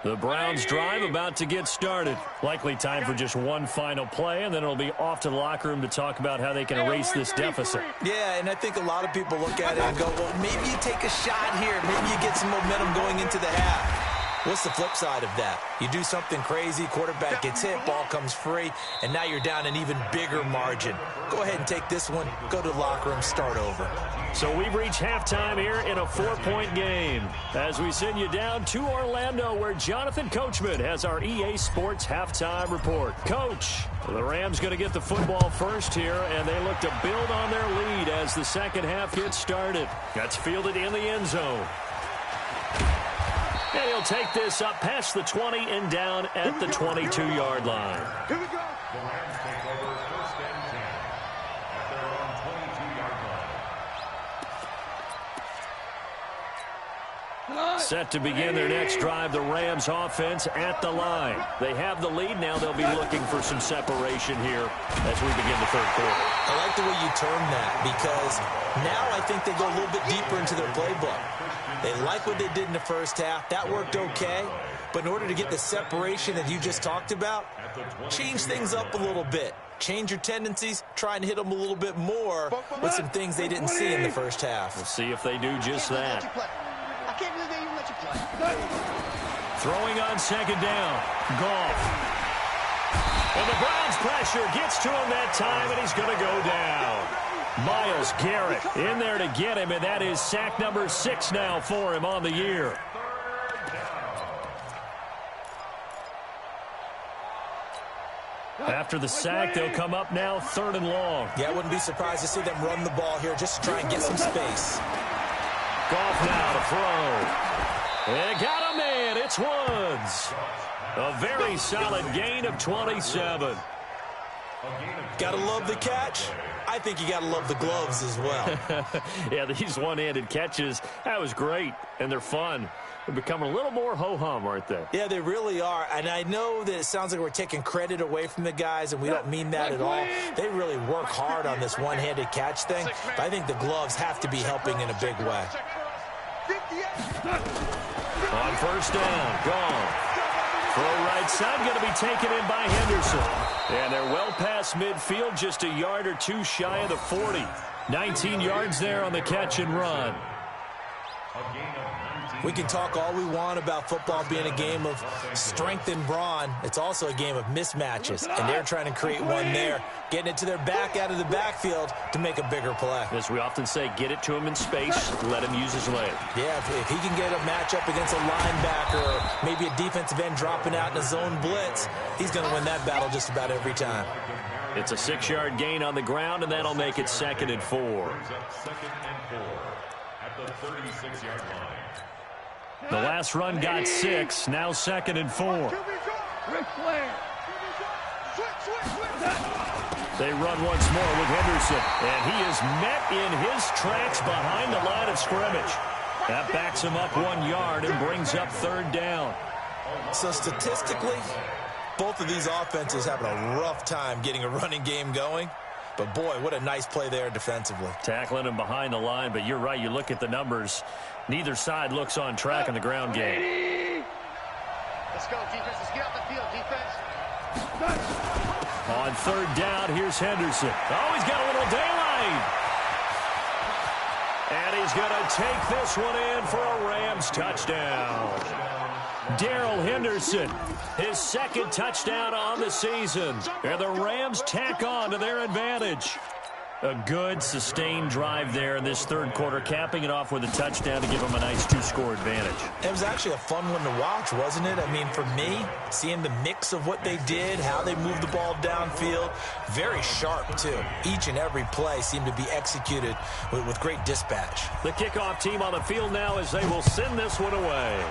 [SPEAKER 7] The Browns drive about to get started. Likely time for just one final play, and then it'll be off to the locker room to talk about how they can erase this deficit.
[SPEAKER 9] Yeah, and I think a lot of people look at it and go, well, maybe you take a shot here. Maybe you get some momentum going into the half. What's the flip side of that? You do something crazy, quarterback gets hit, ball comes free, and now you're down an even bigger margin. Go ahead and take this one, go to the locker room, start over.
[SPEAKER 7] So we've reached halftime here in a 4-point game. As we send you down to Orlando, where Jonathan Coachman has our EA Sports halftime report. Coach, the Rams going to get the football first here, and they look to build on their lead as the second half gets started. That's fielded in the end zone. And he'll take this up past the 20 and down at the 22-yard line.
[SPEAKER 11] Here we go.
[SPEAKER 10] The Rams take over first and 10 at their own 22-yard line.
[SPEAKER 7] Set to begin their next drive, the Rams offense at the line. They have the lead. Now they'll be looking for some separation here as we begin the third quarter.
[SPEAKER 9] I like the way you term that because now I think they go a little bit deeper into their playbook. They like what they did in the first half. That worked okay. But in order to get the separation that you just talked about, change things up a little bit. Change your tendencies. Try and hit them a little bit more with some things they didn't see in the first half.
[SPEAKER 7] We'll see if they do just that.
[SPEAKER 11] I can't believe they even let you play.
[SPEAKER 7] Throwing on second down. Goff. And the Browns pressure gets to him that time, and he's going to go down. Myles Garrett in there to get him, and that is sack number 6 now for him on the year. After the sack, they'll come up now 3rd and long.
[SPEAKER 9] Yeah, I wouldn't be surprised to see them run the ball here just to try and get some space.
[SPEAKER 7] Goff now to throw. And got him in. It's Woods. A very solid gain of 27.
[SPEAKER 9] Gotta love the catch. I think you gotta love the gloves as well.
[SPEAKER 7] Yeah, these one-handed catches, that was great, and they're fun. They're becoming a little more ho-hum, aren't they?
[SPEAKER 9] Yeah, they really are. And I know that it sounds like we're taking credit away from the guys, and we don't mean that at all. They really work hard on this one-handed catch thing. But I think the gloves have to be helping in a big way.
[SPEAKER 7] On first down, gone. Throw right side, going to be taken in by Henderson. And they're well past midfield, just a yard or two shy of the 40. 19 yards there on the catch and run.
[SPEAKER 9] We can talk all we want about football being a game of strength and brawn. It's also a game of mismatches, and they're trying to create one there, getting it to their back out of the backfield to make a bigger play.
[SPEAKER 7] As we often say, get it to him in space, let him use his leg.
[SPEAKER 9] Yeah, if he can get a matchup against a linebacker or maybe maybe a defensive end dropping out in a zone blitz, he's going to win that battle just about every time.
[SPEAKER 7] It's a 6-yard gain on the ground, and that'll make it 2nd and 4.
[SPEAKER 10] Second and 4 at the 36-yard line.
[SPEAKER 7] The last run got 6. Now 2nd and 4. They run once more with Henderson, and he is met in his tracks behind the line of scrimmage. That backs him up 1 yard and brings up 3rd down.
[SPEAKER 9] So statistically, both of these offenses having a rough time getting a running game going. But, boy, what a nice play there defensively.
[SPEAKER 7] Tackling him behind the line, but you're right. You look at the numbers. Neither side looks on track in the ground game.
[SPEAKER 8] Let's go, defense. Let's get out the field, defense.
[SPEAKER 7] On 3rd down, here's Henderson. Oh, he's got a little daylight. And he's going to take this one in for a Rams touchdown. Darrell Henderson, his 2nd touchdown on the season. And the Rams tack on to their advantage. A good, sustained drive there in this 3rd quarter, capping it off with a touchdown to give them a nice 2-score advantage.
[SPEAKER 9] It was actually a fun one to watch, wasn't it? I mean, for me, seeing the mix of what they did, how they moved the ball downfield, very sharp, too. Each and every play seemed to be executed with great dispatch.
[SPEAKER 7] The kickoff team on the field now as they will send this one away.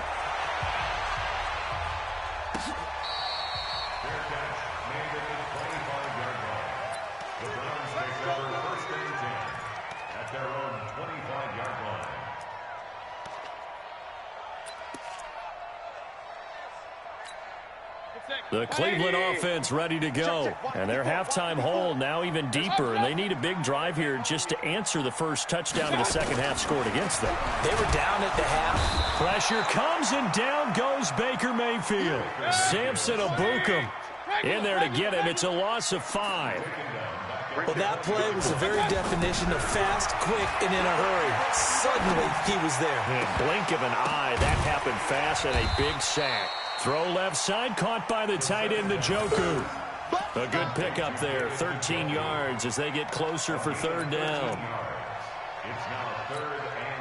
[SPEAKER 7] The Cleveland offense ready to go. And their halftime hole now even deeper. And they need a big drive here just to answer the first touchdown of the second half scored against them.
[SPEAKER 9] They were down at the half.
[SPEAKER 7] Pressure comes and down goes Baker Mayfield. Samson Abukum in there to get him. It's a loss of 5.
[SPEAKER 9] Well, that play was the very definition of fast, quick, and in a hurry. Suddenly, he was there.
[SPEAKER 7] In blink of an eye, that happened fast and a big sack. Throw left side, caught by the tight end, Njoku. A good pickup there, 13 yards as they get closer for 3rd down.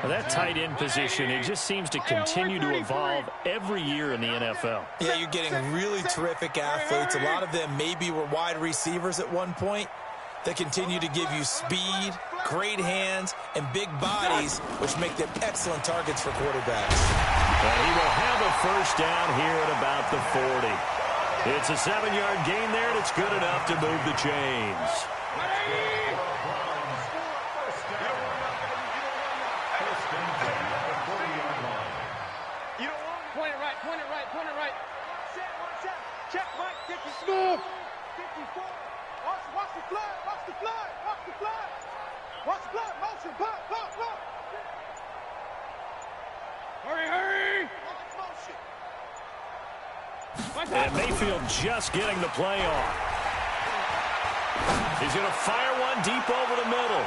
[SPEAKER 7] Well, that tight end position, it just seems to continue to evolve every year in the NFL.
[SPEAKER 9] Yeah, you're getting really terrific athletes. A lot of them maybe were wide receivers at one point. They continue to give you speed, great hands, and big bodies, which make them excellent targets for quarterbacks.
[SPEAKER 7] And he will have a 1st down here at about the 40. It's a 7-yard gain there, and it's good enough to move the chains.
[SPEAKER 11] Point it right. Check, Mike, get your smooth. 54. Watch the flood. Motion, pop. Hurry.
[SPEAKER 7] And Mayfield just getting the play off. He's going to fire one deep over the middle.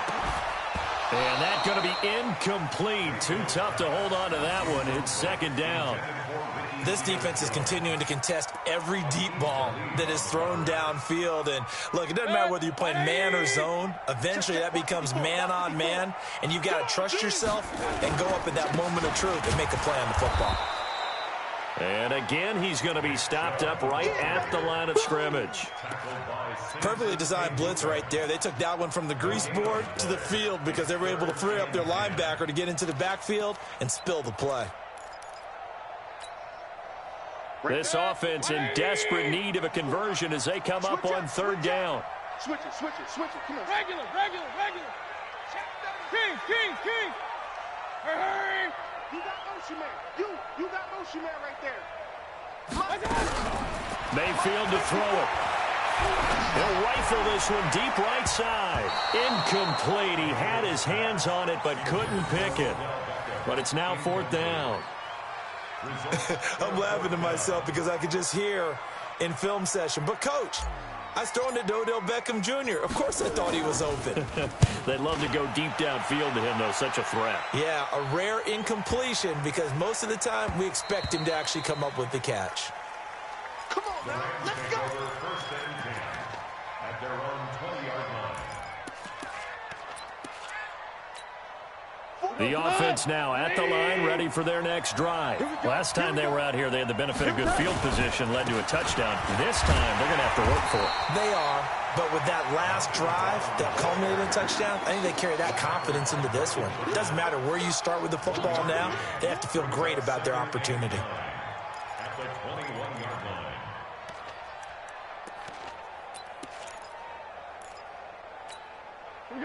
[SPEAKER 7] And that's going to be incomplete. Too tough to hold on to that one. It's 2nd down.
[SPEAKER 9] This defense is continuing to contest every deep ball that is thrown downfield. And, look, it doesn't matter whether you're playing man or zone. Eventually, that becomes man-on-man, and you've got to trust yourself and go up at that moment of truth and make a play on the football.
[SPEAKER 7] And again, he's going to be stopped up right at the line of scrimmage.
[SPEAKER 9] Perfectly designed blitz right there. They took that one from the grease board to the field because they were able to free up their linebacker to get into the backfield and spill the play.
[SPEAKER 7] This offense in desperate need of a conversion as they come up on 3rd down.
[SPEAKER 11] Switch it. Come on. Regular. King. Hurry. You got motion man. You got motion man right there.
[SPEAKER 7] Mayfield to throw it. He'll rifle this one deep right side. Incomplete. He had his hands on it but couldn't pick it. But it's now 4th down.
[SPEAKER 9] I'm laughing to myself because I could just hear in film session. But, Coach, I was throwing it to Odell Beckham Jr. Of course I thought he was open.
[SPEAKER 7] They'd love to go deep downfield to him, though. Such a threat.
[SPEAKER 9] Yeah, a rare incompletion because most of the time we expect him to actually come up with the catch.
[SPEAKER 8] Come on, man. Let's go.
[SPEAKER 10] 1st and 10 at their own 20-yard line.
[SPEAKER 7] The offense now at the line, ready for their next drive. Last time they were out here, they had the benefit of good field position, led to a touchdown. This time, they're going to have to work for it.
[SPEAKER 9] They are, but with that last drive that culminated in a touchdown, I think they carry that confidence into this one. It doesn't matter where you start with the football now. They have to feel great about their opportunity.
[SPEAKER 10] At the 21-yard line.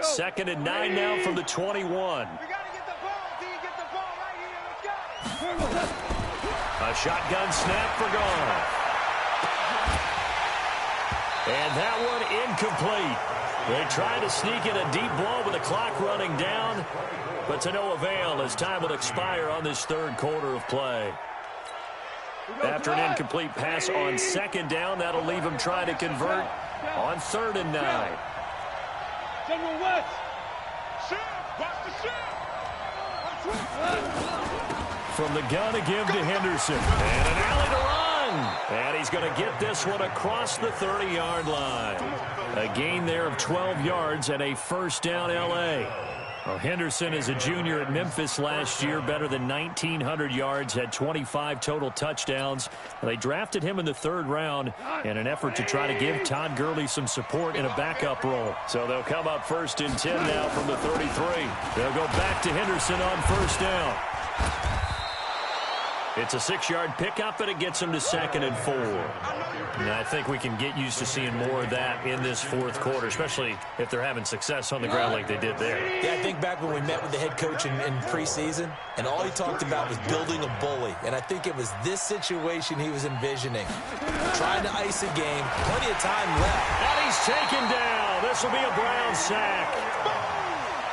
[SPEAKER 7] Second and 9 now from the 21.
[SPEAKER 11] We got to get the ball. D, get the ball right here. Let's go.
[SPEAKER 7] A shotgun snap for Goff. And that one incomplete. They tried to sneak in a deep ball with the clock running down, but to no avail as time will expire on this third quarter of play. After an incomplete pass on second down, that'll leave him trying to convert on 3rd and 9.
[SPEAKER 11] General West. Shift. Watch the shift.
[SPEAKER 7] From the gun again to Henderson. And an alley to run. And he's going to get this one across the 30-yard line. A gain there of 12 yards and a first down L.A. Well, Henderson is a junior at Memphis last year, better than 1,900 yards, had 25 total touchdowns. They drafted him in the 3rd round in an effort to try to give Todd Gurley some support in a backup role. So they'll come up 1st and 10 now from the 33. They'll go back to Henderson on 1st down. It's a 6-yard pickup, and it gets him to 2nd and 4. And I think we can get used to seeing more of that in this 4th quarter, especially if they're having success on the ground like they did there.
[SPEAKER 9] Yeah, I think back when we met with the head coach in preseason, and all he talked about was building a bully. And I think it was this situation he was envisioning. Trying to ice a game, plenty of time left.
[SPEAKER 7] And he's taken down. This will be a Brown sack.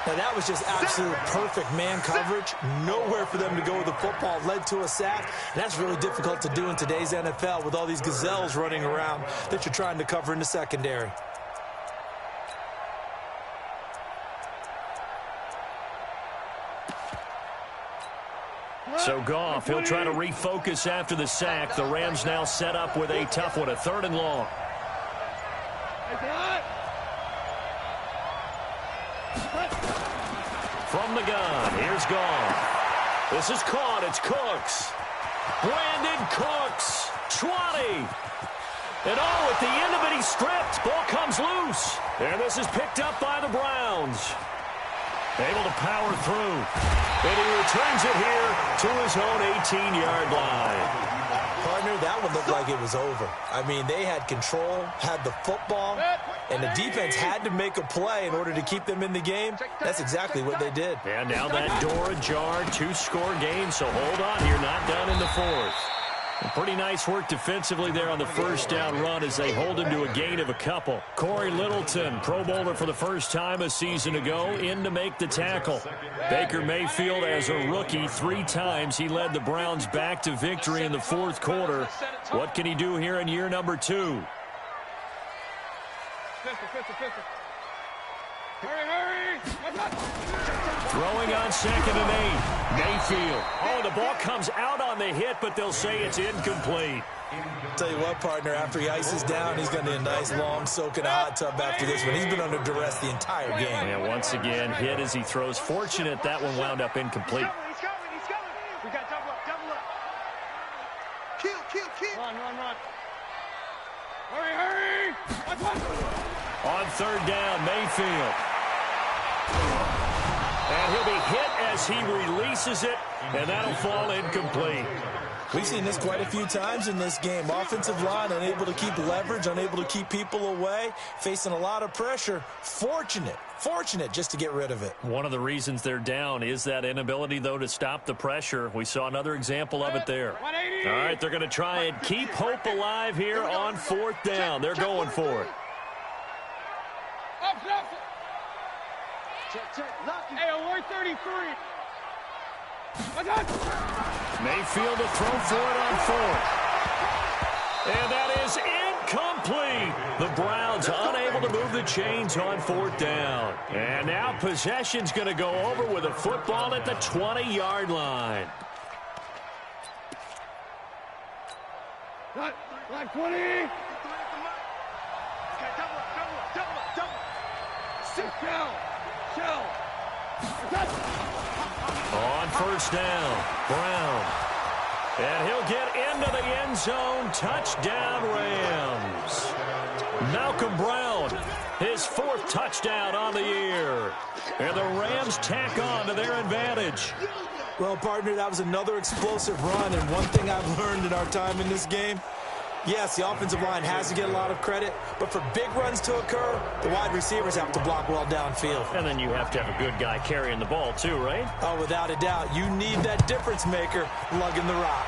[SPEAKER 9] Now, that was just absolute perfect man coverage. Nowhere for them to go with the football. Led to a sack. And that's really difficult to do in today's NFL with all these gazelles running around that you're trying to cover in the secondary.
[SPEAKER 7] So Goff, he'll try to refocus after the sack. The Rams now set up with a tough one, a 3rd and long. From the gun, here's Goff. This is caught, it's Cooks. Brandon Cooks, 20. And at the end of it, he's stripped. Ball comes loose. And this is picked up by the Browns. Able to power through. And he returns it here to his own 18-yard line.
[SPEAKER 9] Partner, that one looked like it was over. I mean, they had control, had the football, and the defense had to make a play in order to keep them in the game. That's exactly what they did.
[SPEAKER 7] And now that door ajar, 2-score game, so hold on here, not done in the 4th. Pretty nice work defensively there on the first down run as they hold him to a gain of a couple. Corey Littleton, Pro Bowler for the first time a season ago, in to make the tackle. Baker Mayfield, as a rookie, 3 times he led the Browns back to victory in the 4th quarter. What can he do here in year number 2?
[SPEAKER 11] Hurry!
[SPEAKER 7] Throwing on 2nd and 8. Mayfield. Oh, the ball comes out on the hit, but they'll say it's incomplete.
[SPEAKER 9] Tell you what, partner, after he ices down, he's going to need a nice long soak in a hot tub after this one. He's been under duress the entire game.
[SPEAKER 7] And once again, hit as he throws. Fortunate that one wound up incomplete.
[SPEAKER 11] He's coming. We got double up. Kill. Run. Hurry.
[SPEAKER 7] On 3rd down, Mayfield. And he'll be hit as he releases it, and that'll fall incomplete.
[SPEAKER 9] We've seen this quite a few times in this game. Offensive line unable to keep leverage, unable to keep people away, facing a lot of pressure. Fortunate just to get rid of it.
[SPEAKER 7] One of the reasons they're down is that inability, though, to stop the pressure. We saw another example of it there. All right, they're going to try and keep hope alive here on 4th down. They're going for it.
[SPEAKER 11] Check. Hey, alert 33.
[SPEAKER 7] Mayfield to throw for it on 4th. And that is incomplete. The Browns unable to move the chains on 4th down. And now possession's going to go over with a football at the 20-yard line.
[SPEAKER 11] Line 20. Okay, double up. Sit down. Shell.
[SPEAKER 7] On first down, Brown. And he'll get into the end zone. Touchdown, Rams. Malcolm Brown, his 4th touchdown on the year. And the Rams tack on to their advantage.
[SPEAKER 9] Well, partner, that was another explosive run. And one thing I've learned in our time in this game, yes, the offensive line has to get a lot of credit, but for big runs to occur, the wide receivers have to block well downfield.
[SPEAKER 7] And then you have to have a good guy carrying the ball too, right?
[SPEAKER 9] Oh, without a doubt. You need that difference maker lugging the rock.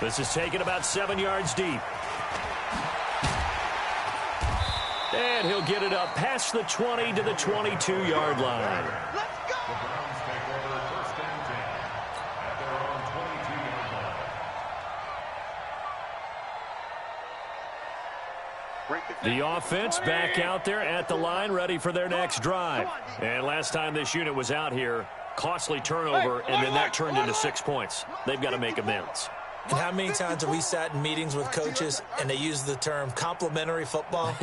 [SPEAKER 7] This is taken about 7 yards deep. And he'll get it up past the 20 to the 22-yard line.
[SPEAKER 10] The Browns take over 1st and 10 at their own 22-yard line.
[SPEAKER 7] The offense back out there at the line, ready for their next drive. And last time this unit was out here, costly turnover, and then that turned into 6 points. They've got to make amends.
[SPEAKER 9] And how many times have we sat in meetings with coaches and they use the term complementary football?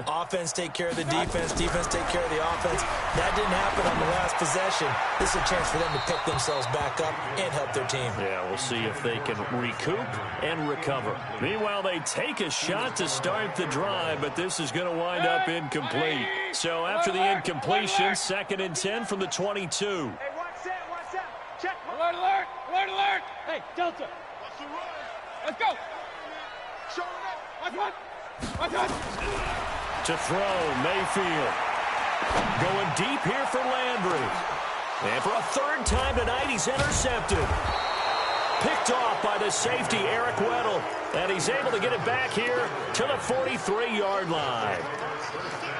[SPEAKER 9] Offense take care of the defense, defense take care of the offense. That didn't happen on the last possession. This is a chance for them to pick themselves back up and help their team.
[SPEAKER 7] Yeah, we'll see if they can recoup and recover. Meanwhile, they take a shot to start the drive, but this is going to wind up incomplete. So after the incompletion, 2nd and 10 from the 22.
[SPEAKER 11] Hey, watch that. Check. Alert, alert, alert, alert. Hey, Delta. Let's go. Watch one.
[SPEAKER 7] To throw, Mayfield. Going deep here for Landry. And for a 3rd time tonight, he's intercepted. Picked off by the safety, Eric Weddle. And he's able to get it back here to the 43-yard line.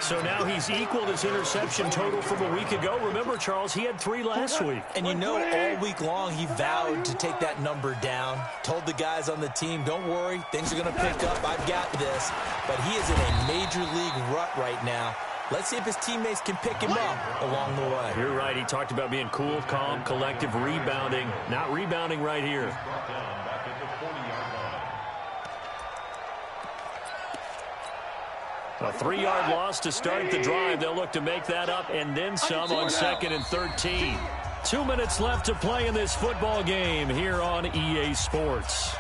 [SPEAKER 7] So now he's equaled his interception total from a week ago. Remember, Charles, he had 3 last week.
[SPEAKER 9] And you know, all week long, he vowed to take that number down. Told the guys on the team, don't worry, things are going to pick up. I've got this. But he is in a major league rut right now. Let's see if his teammates can pick him up along the way.
[SPEAKER 7] You're right. He talked about being cool, calm, collective, rebounding. Not rebounding right here. A 3-yard loss to start the drive. They'll look to make that up and then some on 2nd and 13. 2 minutes left to play in this football game here on EA Sports.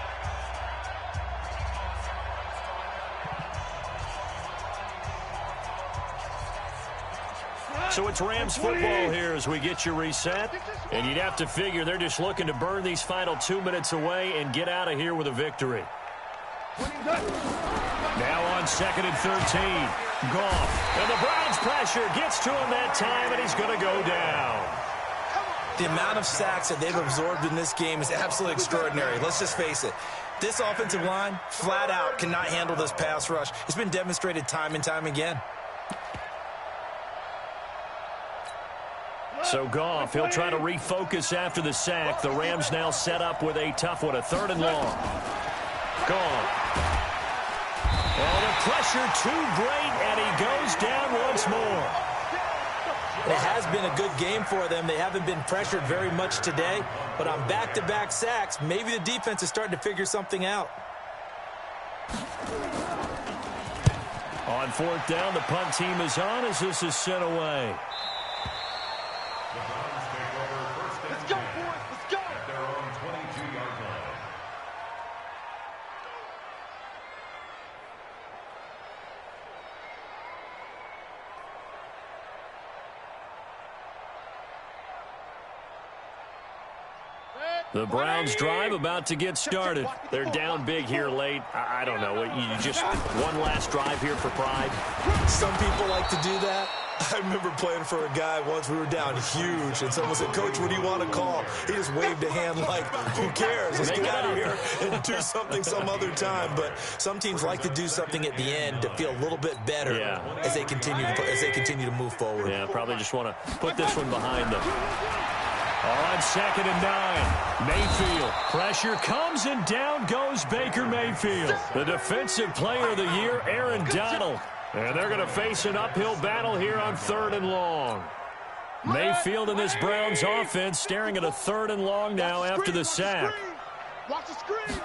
[SPEAKER 7] So it's Rams football here as we get you reset. And you'd have to figure they're just looking to burn these final 2 minutes away and get out of here with a victory. Now on 2nd and 13. Goff. And the Browns pressure gets to him that time, and he's going to go down.
[SPEAKER 9] The amount of sacks that they've absorbed in this game is absolutely extraordinary. Let's just face it. This offensive line, flat out, cannot handle this pass rush. It's been demonstrated time and time again.
[SPEAKER 7] So Goff, he'll try to refocus after the sack. The Rams now set up with a tough one, a 3rd and long. Goff. Oh, the pressure too great, and he goes down once more.
[SPEAKER 9] It has been a good game for them. They haven't been pressured very much today, but on back-to-back sacks, maybe the defense is starting to figure something out.
[SPEAKER 7] On 4th down, the punt team is on as this is sent away.
[SPEAKER 10] The Browns take over 1st and 10. Let's go, boys. Let's go. At their own 22-yard line.
[SPEAKER 7] The Browns drive about to get started. They're down big here late. I don't know. You just one last drive here for pride.
[SPEAKER 9] Some people like to do that. I remember playing for a guy once. We were down huge, and someone said, "Coach, what do you want to call?" He just waved a hand like, "Who cares? Let's get out of here and do something some other time." But some teams like to do something at the end to feel a little bit better as they continue to move forward.
[SPEAKER 7] Yeah, probably just want to put this one behind them. On 2nd and 9, Mayfield. Pressure comes, and down goes Baker Mayfield. The defensive player of the year, Aaron Donald. And they're going to face an uphill battle here on 3rd and long. Mayfield and this Browns offense staring at a 3rd and long now after the sack.
[SPEAKER 11] Watch the screen,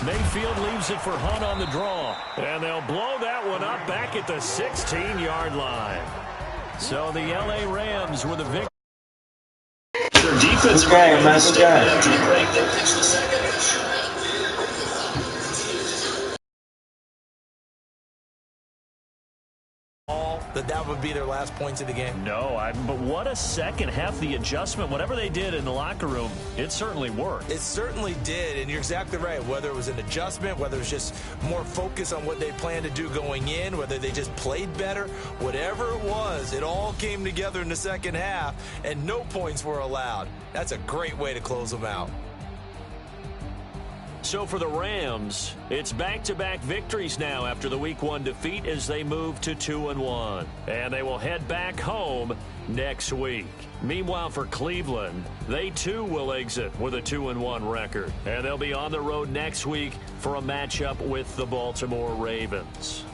[SPEAKER 7] Mayfield leaves it for Hunt on the draw. And they'll blow that one up back at the 16-yard line. So the LA Rams with a victory.
[SPEAKER 12] Their defensive messed
[SPEAKER 9] That would be their last points of the game.
[SPEAKER 7] No, but what a second half, the adjustment, whatever they did in the locker room, it certainly worked.
[SPEAKER 9] It certainly did, and you're exactly right. Whether it was an adjustment, whether it was just more focus on what they planned to do going in, whether they just played better, whatever it was, it all came together in the second half, and no points were allowed. That's a great way to close them out.
[SPEAKER 7] So for the Rams, it's back-to-back victories now after the Week 1 defeat as they move to 2-1. And they will head back home next week. Meanwhile, for Cleveland, they too will exit with a 2-1 record. And they'll be on the road next week for a matchup with the Baltimore Ravens.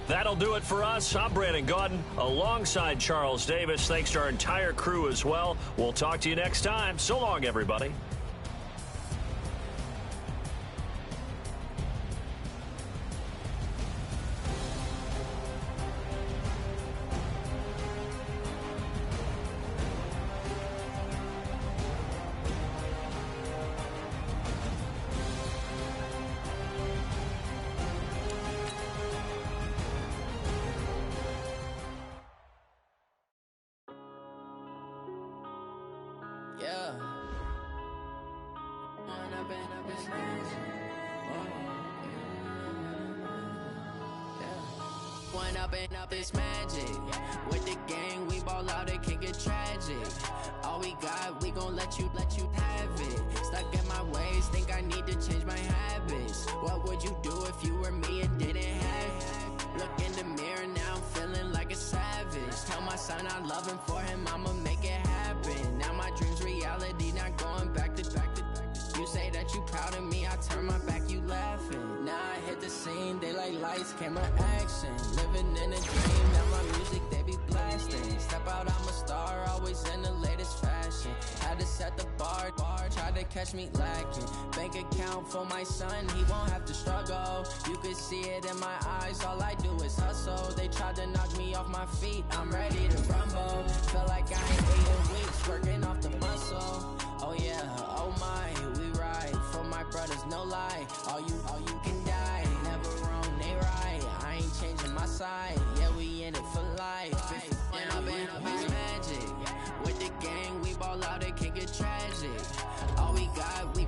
[SPEAKER 7] That'll do it for us. I'm Brandon Gaudin alongside Charles Davis. Thanks to our entire crew as well. We'll talk to you next time. So long, everybody.
[SPEAKER 2] Yeah. One up and up is magic. With the gang, we ball out, it can get tragic. All we got, we gon' let you have it. Stuck in my ways, think I need to change my habits. What would you do if you were me and didn't have it? Look in the mirror, now I'm feeling like a savage. Tell my son I love him, for him I'ma make it happen. Now my dream's reality, not going back to. You say that you proud of me, I turn my back, you laughing. Now I hit the scene, they like lights, camera, action. Living in a dream, now my music, they be blasting. Step out, I'm a star, always in the latest fashion. Had to set the bar, try to catch me lacking. Bank account for my son, he won't have to struggle. You could see it in my eyes, all I do is hustle. They tried to knock me off my feet, I'm ready to rumble. Feel like I ain't ate in weeks, working off the muscle. Oh yeah, oh my, we ride for my brothers, no lie. All you can die, never wrong, they right. I ain't changing my side, yeah, we in it for life. When up and up is magic. With the gang, we ball out, it can get tragic. All we got, we